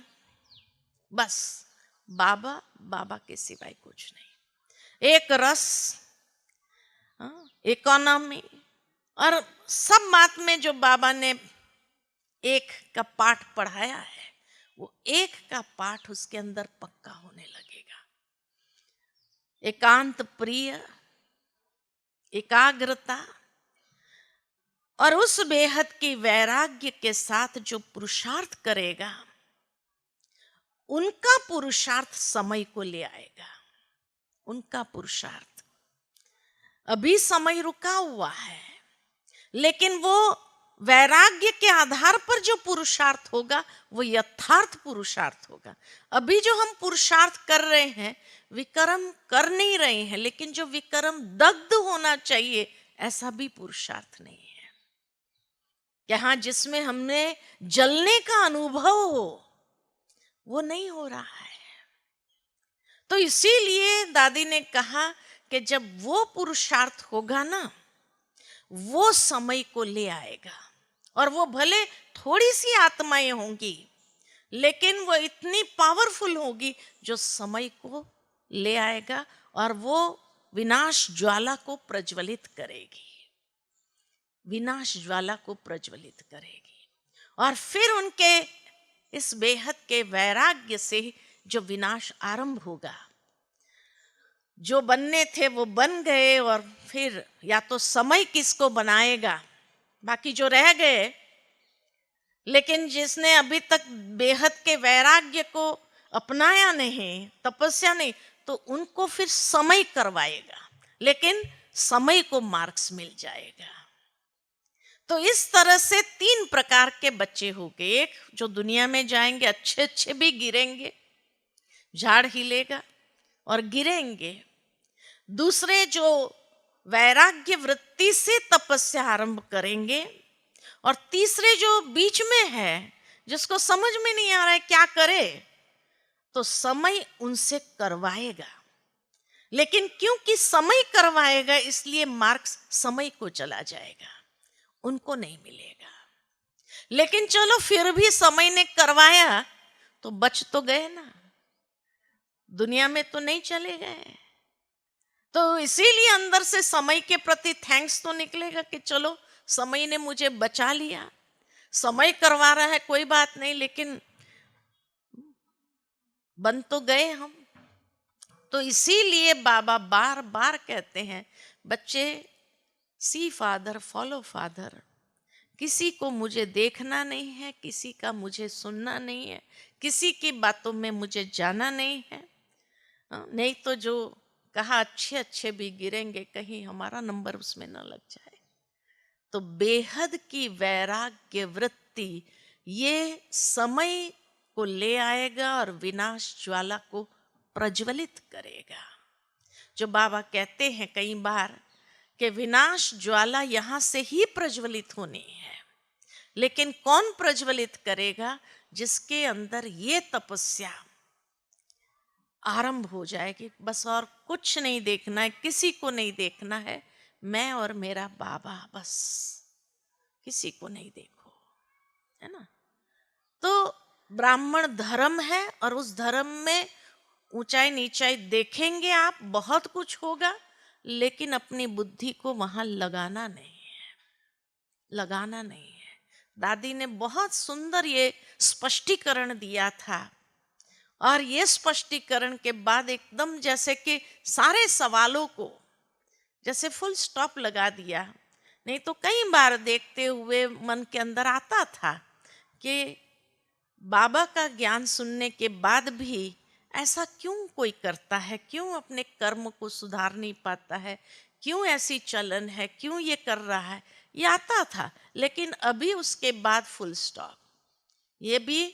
बस बाबा, बाबा के सिवाय कुछ नहीं, एक रस, इकोनॉमी। और सब बात में जो बाबा ने एक का पाठ पढ़ाया है, वो एक का पाठ उसके अंदर पक्का होने लगेगा। एकांत प्रिय, एकाग्रता, और उस बेहद की वैराग्य के साथ जो पुरुषार्थ करेगा, उनका पुरुषार्थ समय को ले आएगा। उनका पुरुषार्थ, अभी समय रुका हुआ है, लेकिन वो वैराग्य के आधार पर जो पुरुषार्थ होगा वो यथार्थ पुरुषार्थ होगा। अभी जो हम पुरुषार्थ कर रहे हैं, विक्रम कर नहीं रहे हैं, लेकिन जो विक्रम दग्ध होना चाहिए, ऐसा भी पुरुषार्थ नहीं है। यहाँ जिसमें हमने जलने का अनुभव हो, वो नहीं हो रहा है। तो इसीलिए दादी ने कहा कि जब वो पुरुषार्थ होगा ना, वो समय को ले आएगा। और वो भले थोड़ी सी आत्माएं होंगी, लेकिन वो इतनी पावरफुल होगी जो समय को ले आएगा, और वो विनाश ज्वाला को प्रज्वलित करेगी, विनाश ज्वाला को प्रज्वलित करेगी। और फिर उनके इस बेहद के वैराग्य से जो विनाश आरंभ होगा, जो बनने थे वो बन गए, और फिर या तो समय किसको बनाएगा, बाकी जो रह गए, लेकिन जिसने अभी तक बेहद के वैराग्य को अपनाया नहीं, तपस्या नहीं, तो उनको फिर समय करवाएगा, लेकिन समय को मार्क्स मिल जाएगा। तो इस तरह से 3 प्रकार के बच्चे हो गए। एक जो दुनिया में जाएंगे, अच्छे अच्छे भी गिरेंगे, झाड़ हिलेगा और गिरेंगे। दूसरे जो वैराग्य वृत्ति से तपस्या आरंभ करेंगे, और तीसरे जो बीच में है, जिसको समझ में नहीं आ रहा है क्या करे, तो समय उनसे करवाएगा। लेकिन क्योंकि समय करवाएगा इसलिए मार्क्स समय को चला जाएगा, उनको नहीं मिलेगा। लेकिन चलो फिर भी समय ने करवाया तो बच तो गए ना, दुनिया में तो नहीं चले गए। तो इसीलिए अंदर से समय के प्रति थैंक्स तो निकलेगा कि चलो समय ने मुझे बचा लिया। समय करवा रहा है कोई बात नहीं, लेकिन बन तो गए हम। तो इसीलिए बाबा बार बार कहते हैं, बच्चे सी फादर फॉलो फादर। किसी को मुझे देखना नहीं है, किसी का मुझे सुनना नहीं है, किसी की बातों में मुझे जाना नहीं है। नहीं तो जो कहा अच्छे अच्छे भी गिरेंगे, कहीं हमारा नंबर उसमें न लग जाए। तो बेहद की वैराग्य वृत्ति ये समय को ले आएगा और विनाश ज्वाला को प्रज्वलित करेगा। जो बाबा कहते हैं कई बार कि विनाश ज्वाला यहां से ही प्रज्वलित होनी है, लेकिन कौन प्रज्वलित करेगा? जिसके अंदर ये तपस्या आरंभ हो जाएगी, बस और कुछ नहीं देखना है, किसी को नहीं देखना है, मैं और मेरा बाबा, बस किसी को नहीं देखो, है ना। तो ब्राह्मण धर्म है, और उस धर्म में ऊंचाई नीचाई देखेंगे आप, बहुत कुछ होगा, लेकिन अपनी बुद्धि को वहां लगाना नहीं है, लगाना नहीं है। दादी ने बहुत सुंदर ये स्पष्टीकरण दिया था, और ये स्पष्टीकरण के बाद एकदम जैसे कि सारे सवालों को जैसे फुल स्टॉप लगा दिया। नहीं तो कई बार देखते हुए मन के अंदर आता था कि बाबा का ज्ञान सुनने के बाद भी ऐसा क्यों कोई करता है, क्यों अपने कर्म को सुधार नहीं पाता है, क्यों ऐसी चलन है, क्यों ये कर रहा है, ये आता था। लेकिन अभी उसके बाद फुल स्टॉप, ये भी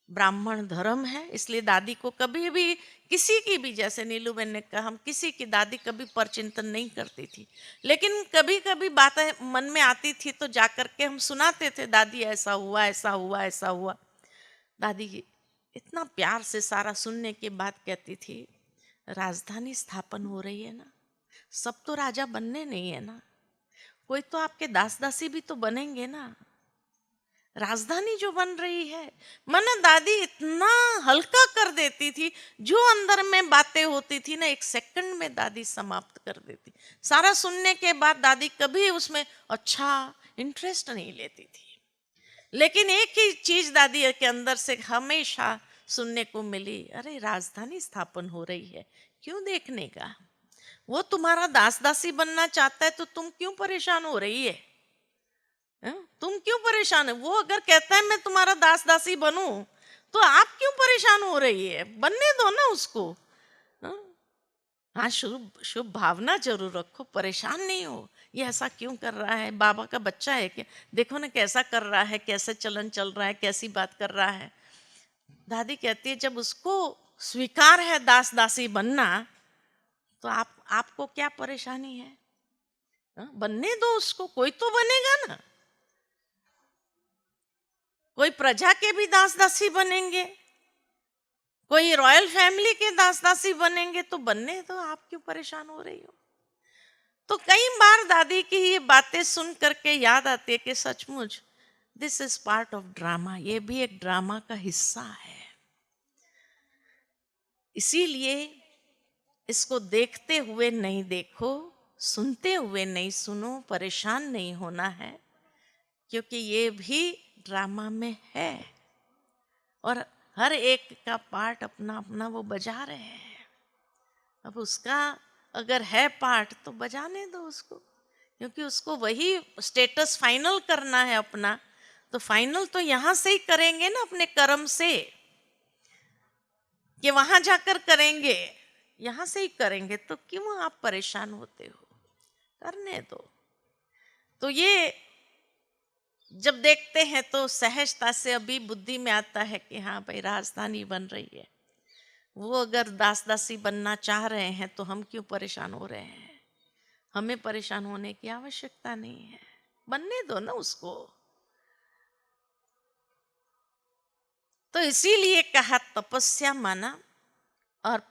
ब्राह्मण धर्म है। इसलिए दादी को कभी भी किसी की भी, जैसे नीलू बहन ने कहा, हम किसी की दादी कभी परचिंतन नहीं करती थी, लेकिन कभी कभी बातें मन में आती थी तो जाकर के हम सुनाते थे, दादी ऐसा हुआ ऐसा हुआ ऐसा हुआ। दादी इतना प्यार से सारा सुनने के बाद कहती थी, राजधानी स्थापन हो रही है ना, सब तो राजा बनने नहीं है ना, कोई तो आपके दास दासी भी तो बनेंगे ना, राजधानी जो बन रही है। मन दादी इतना हल्का कर देती थी, जो अंदर में बातें होती थी ना, एक सेकंड में दादी समाप्त कर देती। सारा सुनने के बाद दादी कभी उसमें अच्छा इंटरेस्ट नहीं लेती थी, लेकिन एक ही चीज दादी के अंदर से हमेशा सुनने को मिली, अरे राजधानी स्थापन हो रही है, क्यों देखने का? वो तुम्हारा दास दासी बनना चाहता है तो तुम क्यों परेशान हो रही है? तुम क्यों परेशान है? वो अगर कहता है मैं तुम्हारा दास दासी बनूं, तो आप क्यों परेशान हो रही है? बनने दो ना उसको। हाँ, शुभ शुभ भावना जरूर रखो, परेशान नहीं हो। ये ऐसा क्यों कर रहा है? बाबा का बच्चा है क्या? देखो ना कैसा कर रहा है, कैसे चलन चल रहा है, कैसी बात कर रहा है। दादी कहती है जब उसको स्वीकार है दास दासी बनना, तो आपको क्या परेशानी है? बनने दो उसको, कोई तो बनेगा ना। कोई प्रजा के भी दास दासी बनेंगे, कोई रॉयल फैमिली के दास दासी बनेंगे, तो बनने दो, आप क्यों परेशान हो रही हो? तो कई बार दादी की ये बातें सुन करके याद आती है कि सचमुच this is part of drama, ये भी एक ड्रामा का हिस्सा है। इसीलिए इसको देखते हुए नहीं देखो, सुनते हुए नहीं सुनो, परेशान नहीं होना है, क्योंकि ये भी ड्रामा में है, और हर एक का पार्ट अपना अपना वो बजा रहे हैं। अब उसका अगर है पार्ट तो बजाने दो उसको, क्योंकि उसको वही स्टेटस फाइनल करना है अपना। तो फाइनल तो यहाँ से ही करेंगे ना, अपने कर्म से, कि वहां जाकर करेंगे, यहाँ से ही करेंगे, तो क्यों आप परेशान होते हो? करने दो। तो ये जब देखते हैं तो सहजता से अभी बुद्धि में आता है कि हाँ भाई राजधानी बन रही है, वो अगर दास दासी बनना चाह रहे हैं तो हम क्यों परेशान हो रहे हैं? हमें परेशान होने की आवश्यकता नहीं है, बनने दो ना उसको। तो इसीलिए कहा तपस्या माना। और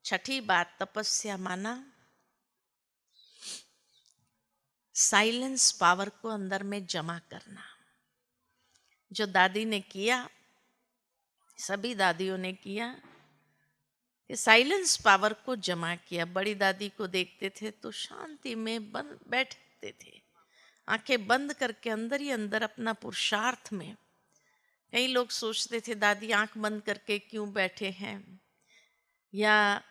छठी बात तपस्या माना साइलेंस पावर को अंदर में जमा करना। जो दादी ने किया, सभी दादियों ने किया कि साइलेंस पावर को जमा किया। बड़ी दादी को देखते थे तो शांति में बंद बैठते थे, आंखें बंद करके अंदर ही अंदर अपना पुरुषार्थ में। कई लोग सोचते थे दादी आंख बंद करके क्यों बैठे हैं, या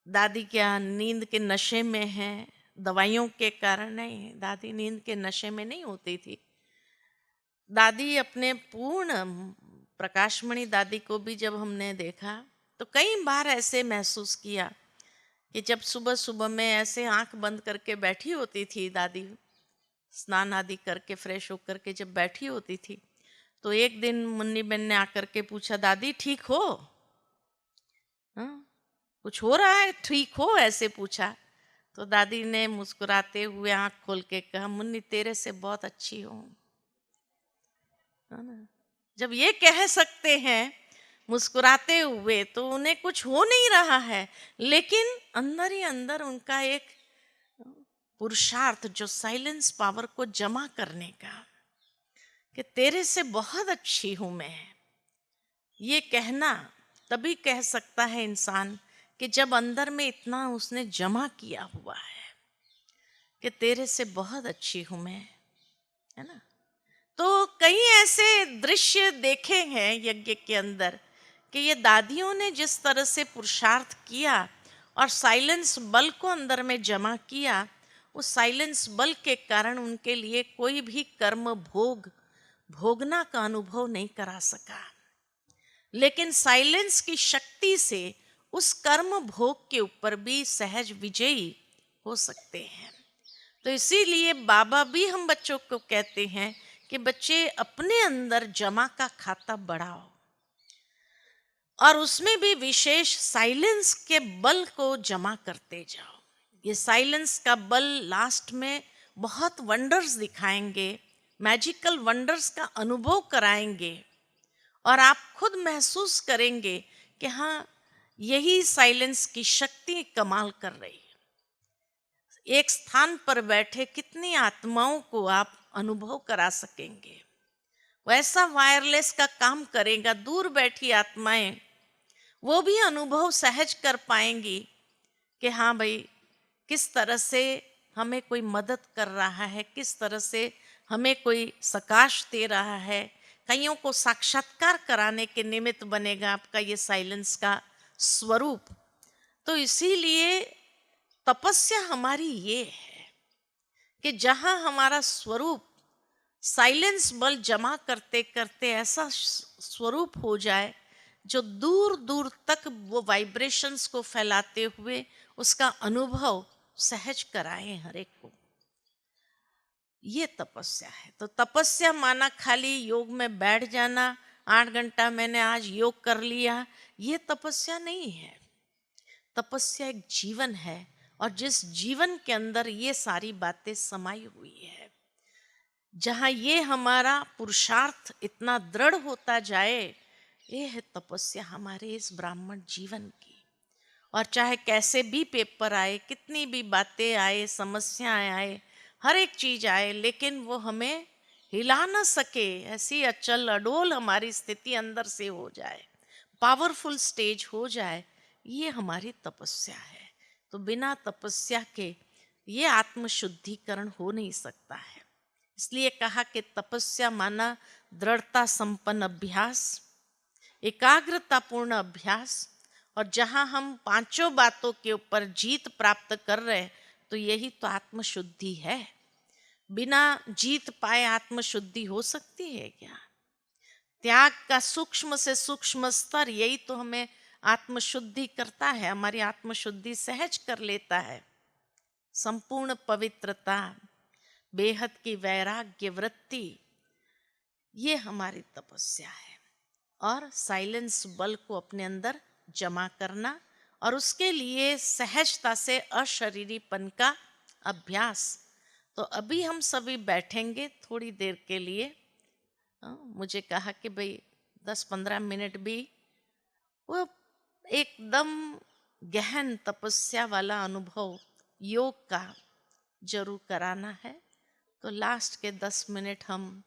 दादी क्या नींद के नशे में है, दवाइयों के कारण। नहीं, दादी नींद के नशे में नहीं होती थी। दादी अपने पूर्ण प्रकाशमणि दादी को भी जब हमने देखा तो कई बार ऐसे महसूस किया कि जब सुबह सुबह में ऐसे आंख बंद करके बैठी होती थी दादी, स्नान आदि करके फ्रेश होकर के जब बैठी होती थी, तो एक दिन मुन्नी बहन ने आकर के पूछा, दादी ठीक हो? हाँ, कुछ हो रहा है, ठीक हो? ऐसे पूछा। तो दादी ने मुस्कुराते हुए आंख खोल के कहा, मुन्नी तेरे से बहुत अच्छी हूँ। है ना? जब ये कह सकते हैं मुस्कुराते हुए तो उन्हें कुछ हो नहीं रहा है, लेकिन अंदर ही अंदर उनका एक पुरुषार्थ जो साइलेंस पावर को जमा करने का, कि तेरे से बहुत अच्छी हूं मैं, ये कहना तभी कह सकता है इंसान कि जब अंदर में इतना उसने जमा किया हुआ है कि तेरे से बहुत अच्छी हूं मैं, है ना। तो कई ऐसे दृश्य देखे हैं यज्ञ के अंदर कि ये दादियों ने जिस तरह से पुरुषार्थ किया और साइलेंस बल को अंदर में जमा किया, उस साइलेंस बल के कारण उनके लिए कोई भी कर्म भोगना का अनुभव नहीं करा सका। लेकिन साइलेंस की शक्ति से उस कर्म भोग के ऊपर भी सहज विजयी हो सकते हैं। तो इसीलिए बाबा भी हम बच्चों को कहते हैं कि बच्चे अपने अंदर जमा का खाता बढ़ाओ और उसमें भी विशेष साइलेंस के बल को जमा करते जाओ। ये साइलेंस का बल लास्ट में बहुत वंडर्स दिखाएंगे, मैजिकल वंडर्स का अनुभव कराएंगे और आप खुद महसूस करेंगे कि हाँ, यही साइलेंस की शक्ति कमाल कर रही है। एक स्थान पर बैठे कितनी आत्माओं को आप अनुभव करा सकेंगे, वैसा वायरलेस का काम करेगा। दूर बैठी आत्माएं वो भी अनुभव सहज कर पाएंगी कि हाँ भाई, किस तरह से हमें कोई मदद कर रहा है, किस तरह से हमें कोई सकाश दे रहा है। कईयों को साक्षात्कार कराने के निमित्त बनेगा आपका ये साइलेंस का स्वरूप। तो इसीलिए तपस्या हमारी ये है कि जहां हमारा स्वरूप साइलेंस बल जमा करते करते ऐसा स्वरूप हो जाए जो दूर दूर तक वो वाइब्रेशंस को फैलाते हुए उसका अनुभव सहज कराए हर एक को, ये तपस्या है। तो तपस्या माना खाली योग में बैठ जाना, 8 घंटा मैंने आज योग कर लिया, ये तपस्या नहीं है। तपस्या एक जीवन है और जिस जीवन के अंदर ये सारी बातें समाई हुई है, जहाँ ये हमारा पुरुषार्थ इतना दृढ़ होता जाए, ये है तपस्या हमारे इस ब्राह्मण जीवन की। और चाहे कैसे भी पेपर आए, कितनी भी बातें आए, समस्याएं आए, हर एक चीज आए, लेकिन वो हमें हिला ना सके, ऐसी अचल अडोल हमारी स्थिति अंदर से हो जाए, पावरफुल स्टेज हो जाए, ये हमारी तपस्या है। तो बिना तपस्या के ये आत्मशुद्धिकरण हो नहीं सकता है। इसलिए कहा कि तपस्या माना दृढ़ता संपन्न अभ्यास, एकाग्रतापूर्ण अभ्यास। और जहां हम पांचों बातों के ऊपर जीत प्राप्त कर रहे हैं, तो यही तो आत्मशुद्धि है। बिना जीत पाए आत्मशुद्धि हो सकती है क्या? त्याग का सूक्ष्म से सूक्ष्म स्तर, यही तो हमें आत्मशुद्धि करता है, हमारी आत्मशुद्धि सहज कर लेता है। संपूर्ण पवित्रता, बेहद की वैराग्य वृत्ति, ये हमारी तपस्या है। और साइलेंस बल को अपने अंदर जमा करना और उसके लिए सहजता से अशरीरीपन का अभ्यास। तो अभी हम सभी बैठेंगे थोड़ी देर के लिए। मुझे कहा कि भाई 10-15 मिनट भी वो एकदम गहन तपस्या वाला अनुभव योग का जरूर कराना है। तो लास्ट के 10 मिनट हम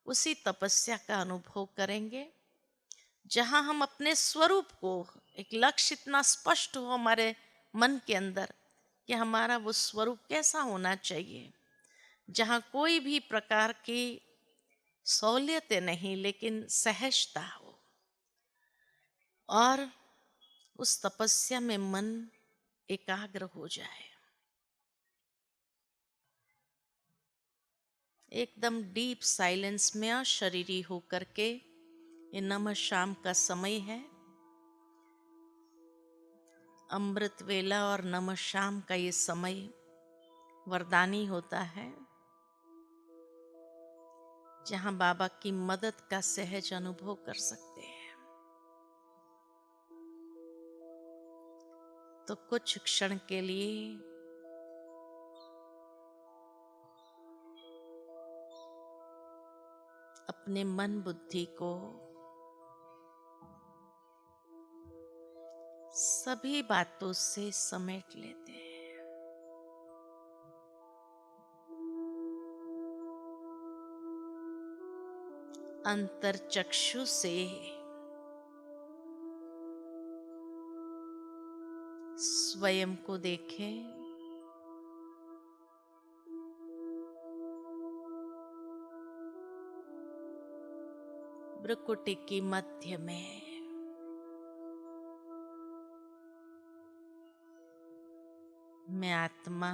उसी तपस्या का अनुभव करेंगे, जहां हम अपने स्वरूप को, एक लक्ष्य इतना स्पष्ट हो हमारे मन के अंदर कि हमारा वो स्वरूप कैसा होना चाहिए, जहां कोई भी प्रकार की सहूलियतें नहीं लेकिन सहजता हो, और उस तपस्या में मन एकाग्र हो जाए। एकदम डीप साइलेंस में अशरीरी होकर के, ये नमः शाम का समय है, अमृत वेला और नमः शाम का ये समय वरदानी होता है, जहां बाबा की मदद का सहज अनुभव कर सकते हैं। तो कुछ क्षण के लिए अपने मन बुद्धि को सभी बातों से समेट लेते हैं। अंतर चक्षु से स्वयं को देखें, भ्रुकुटी की मध्य में मैं आत्मा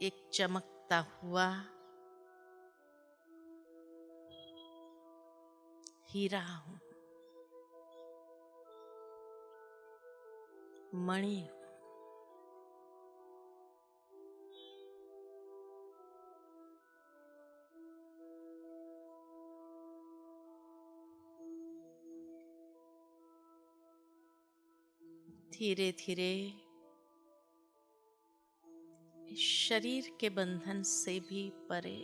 एक चमकता हुआ हीरा हूं, मणि हूं। धीरे धीरे शरीर के बंधन से भी परे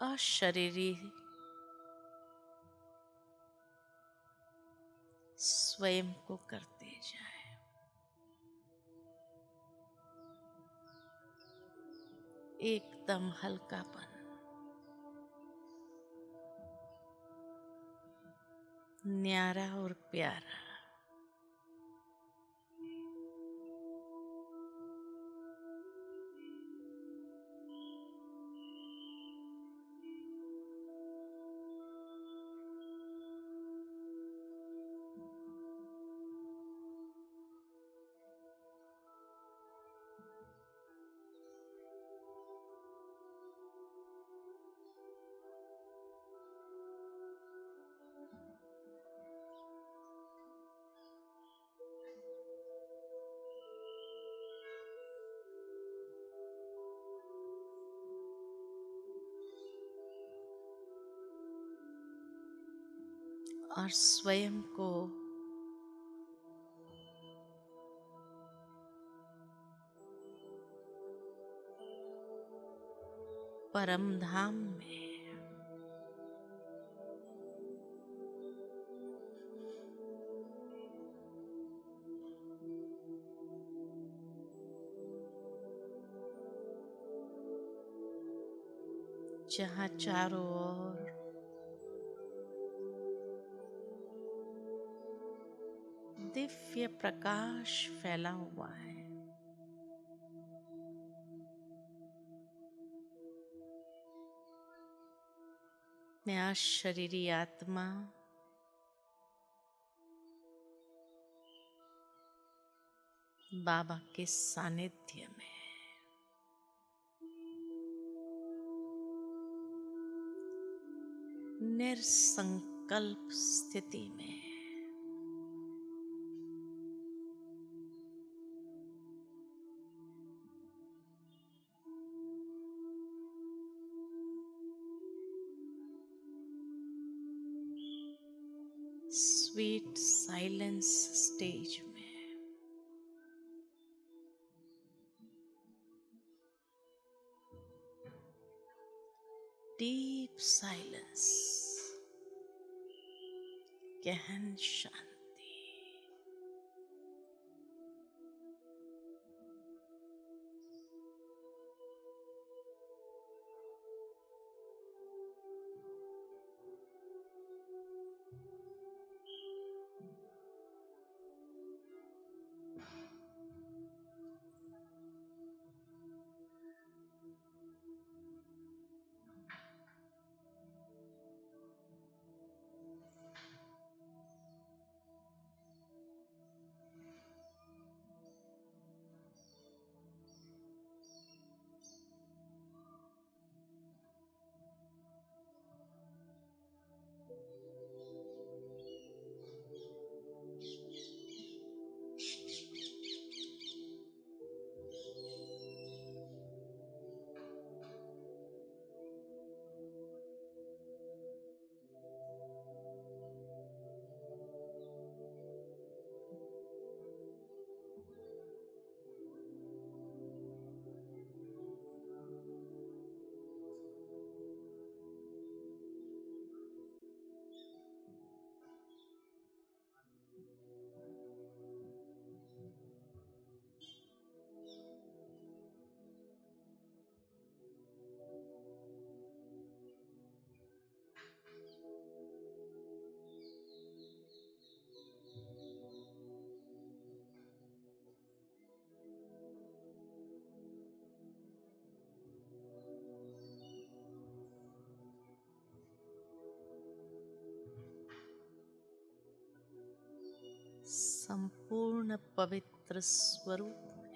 अशरीरी स्वयं को करते जाए। एकदम हल्कापन, न्यारा और प्यारा। और स्वयं को परम धाम में जहाँ चारों ओर दिव्य प्रकाश फैला हुआ है। मैं अशरीरी आत्मा बाबा के सानिध्य में निसंकोच संकल्प स्थिति में। स्वीट साइलेंस स्टेज में। डीप साइलेंस, गहन शांति। संपूर्ण पवित्र स्वरूप में।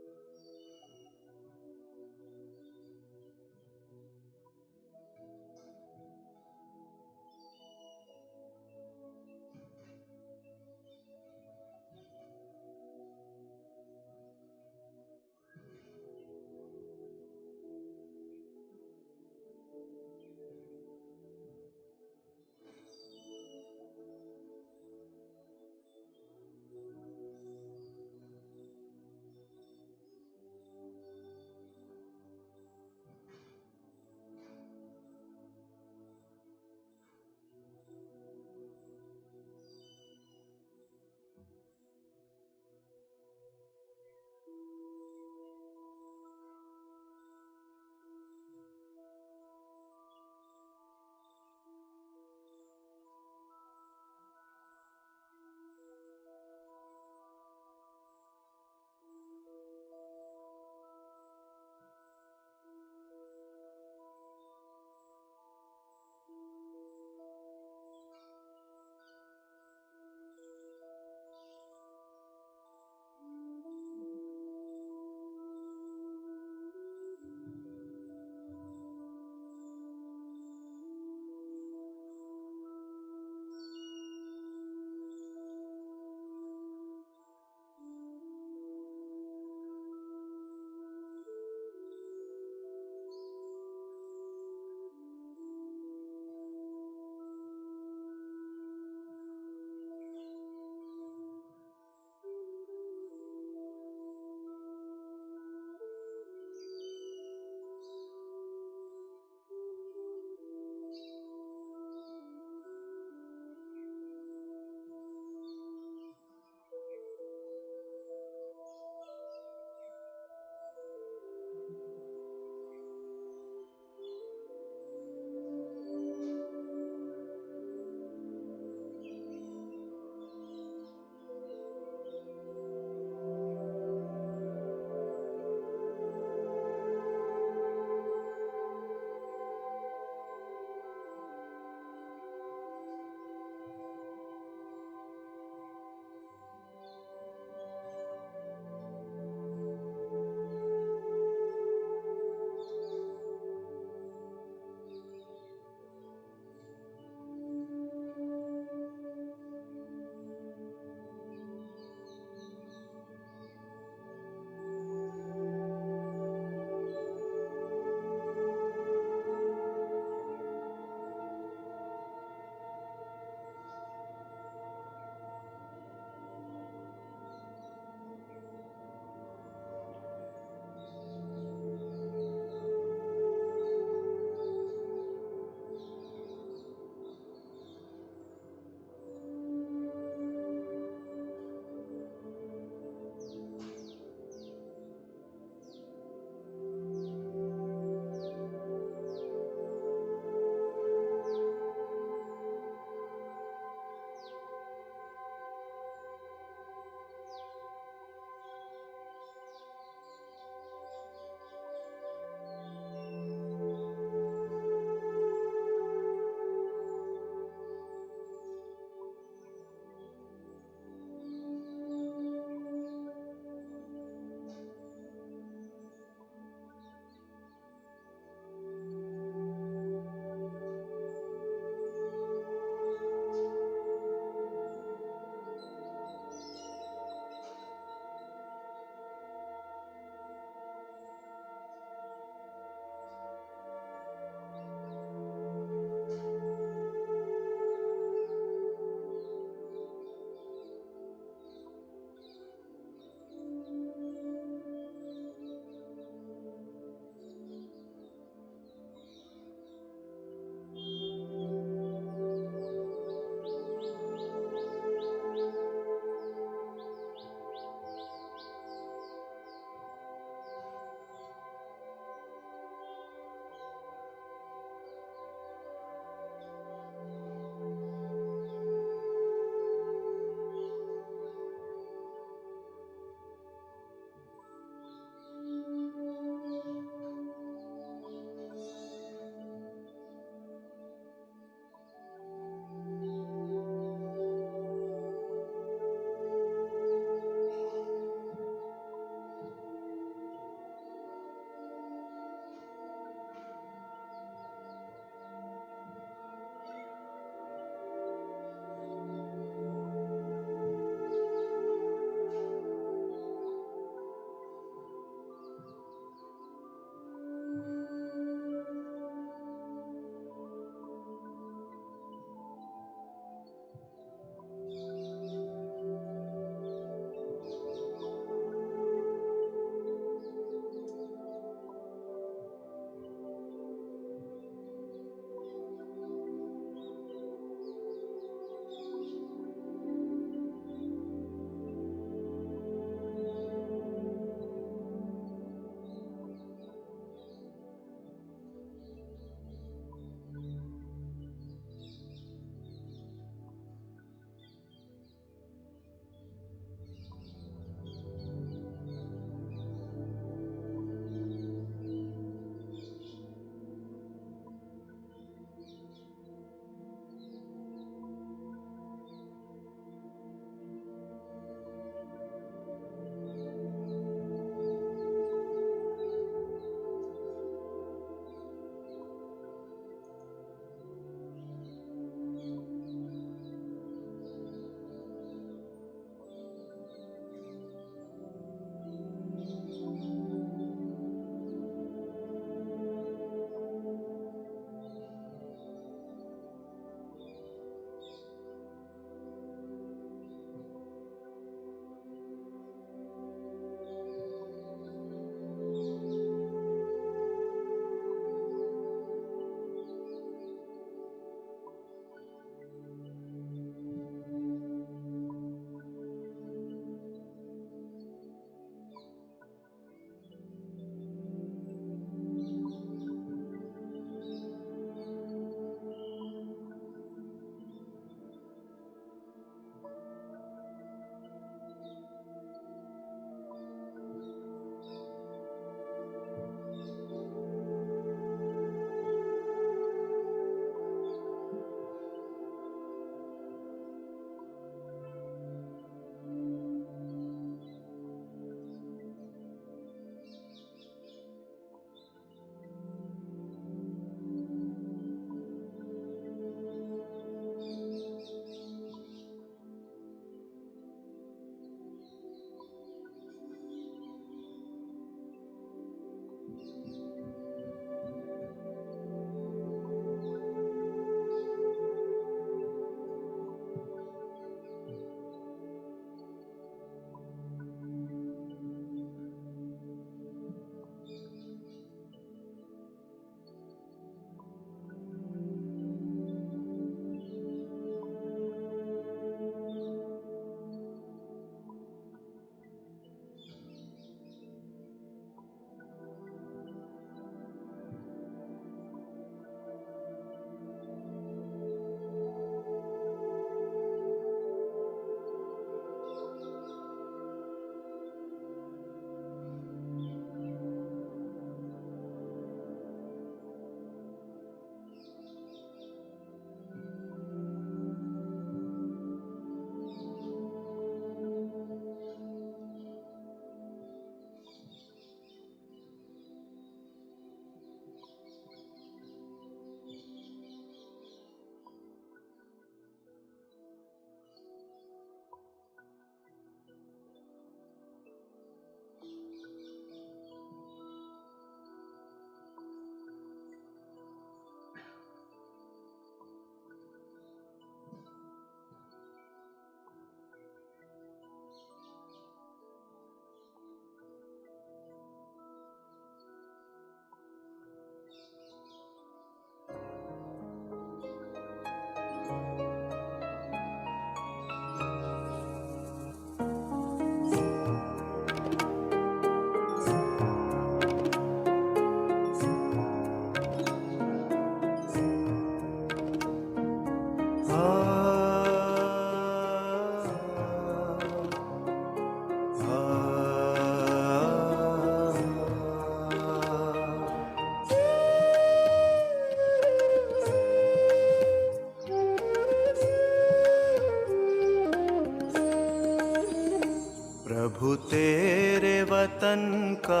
प्रभु तेरे वतन का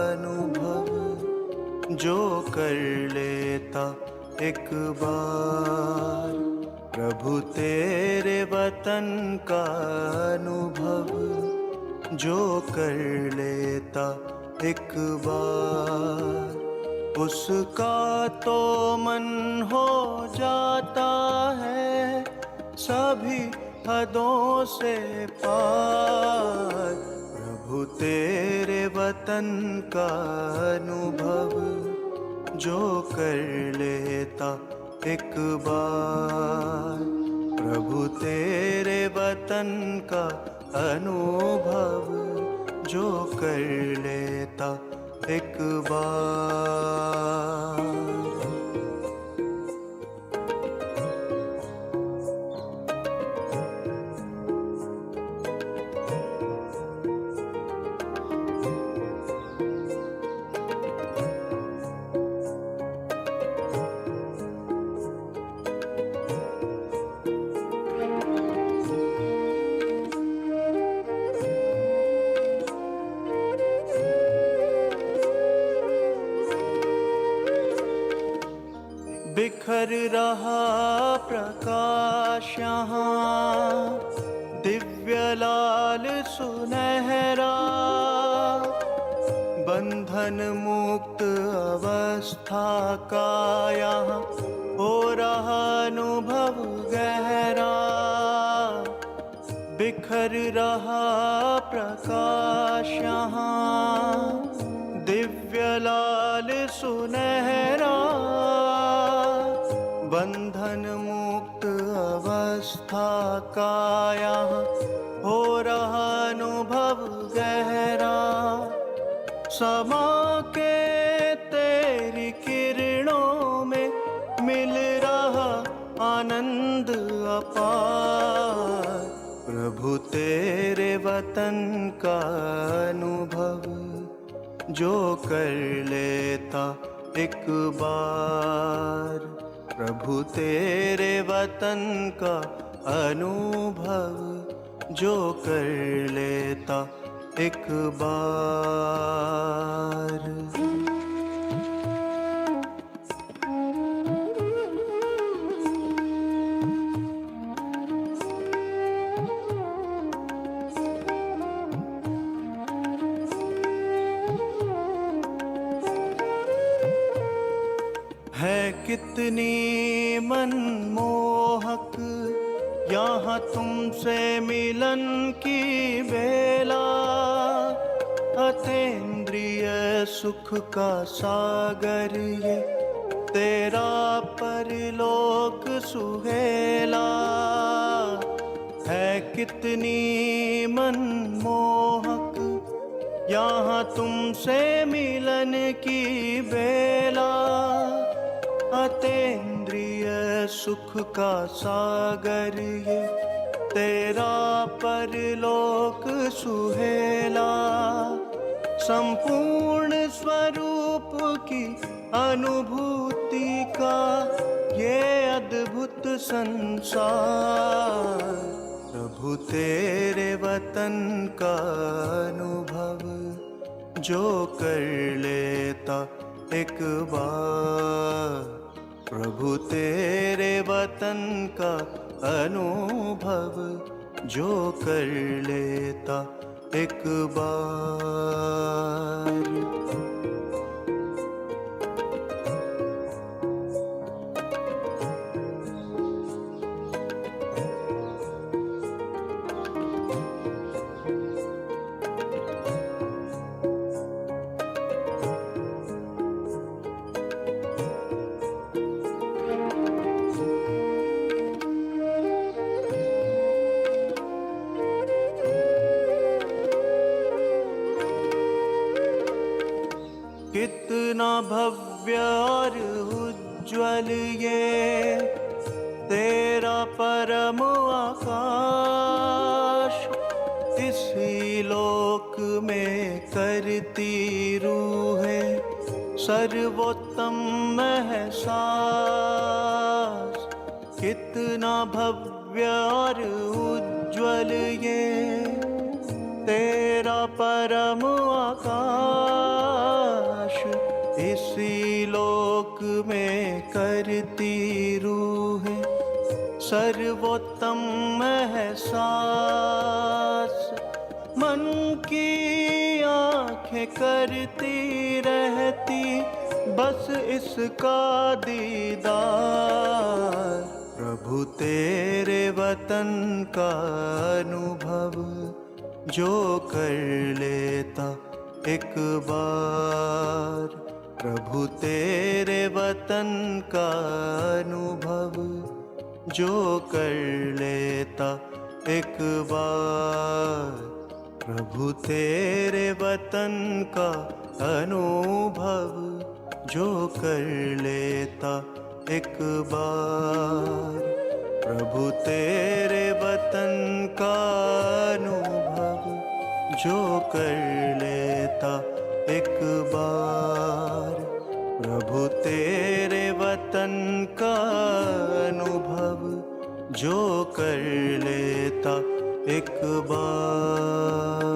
अनुभव जो कर लेता एक बार। प्रभु तेरे वतन का अनुभव जो कर लेता एक बार, उसका तो मन हो जाता है सभी हदों से पार। प्रभु तेरे वतन का अनुभव जो कर लेता एक बार। प्रभु तेरे वतन का अनुभव जो कर लेता एक बार। बिखर रहा प्रकाश यहाँ दिव्य लाल सुनहरा, बंधन मुक्त अवस्था का यहाँ हो रहा अनुभव गहरा। बिखर रहा प्रकाश यहाँ दिव्य लाल सुनहरा, बंधन मुक्त अवस्था का यहाँ हो रहा अनुभव गहरा। समा के तेरी किरणों में मिल रहा आनंद अपार। प्रभु तेरे वतन का अनुभव जो कर लेता एक बार। प्रभु तेरे वतन का अनुभव जो कर लेता एक बार। है कितनी मनमोहक यहाँ तुमसे मिलन की बेला, अतीन्द्रिय सुख का सागर ये तेरा परलोक सुहेला। है कितनी मनमोहक यहाँ तुमसे मिलन की बेला, अतीन्द्रिय सुख का सागर ये तेरा परलोक सुहेला। संपूर्ण स्वरूप की अनुभूति का ये अद्भुत संसार। प्रभु तेरे वतन का अनुभव जो कर लेता एक बार। प्रभु तेरे वतन का अनुभव जो कर लेता एक बार। कितना भव्य और उज्ज्वल ये तेरा परम आकाश, इसी लोक में करती रूहें सर्वोत्तम एहसास। कितना भव्य और उज्ज्वल ये तेरा परम आकाश, इसी लोक में करती रूहें सर्वोत्तम एहसास। मन की आँखें करती रहती बस इसका दीदार। प्रभु तेरे वतन का अनुभव जो कर लेता एक बार। प्रभु तेरे वतन का अनुभव जो कर लेता एक बार। प्रभु तेरे वतन का अनुभव जो कर लेता एक बार। प्रभु तेरे वतन का अनुभव जो कर लेता एक बार। प्रभु तेरे वतन का अनुभव जो कर लेता एक बार।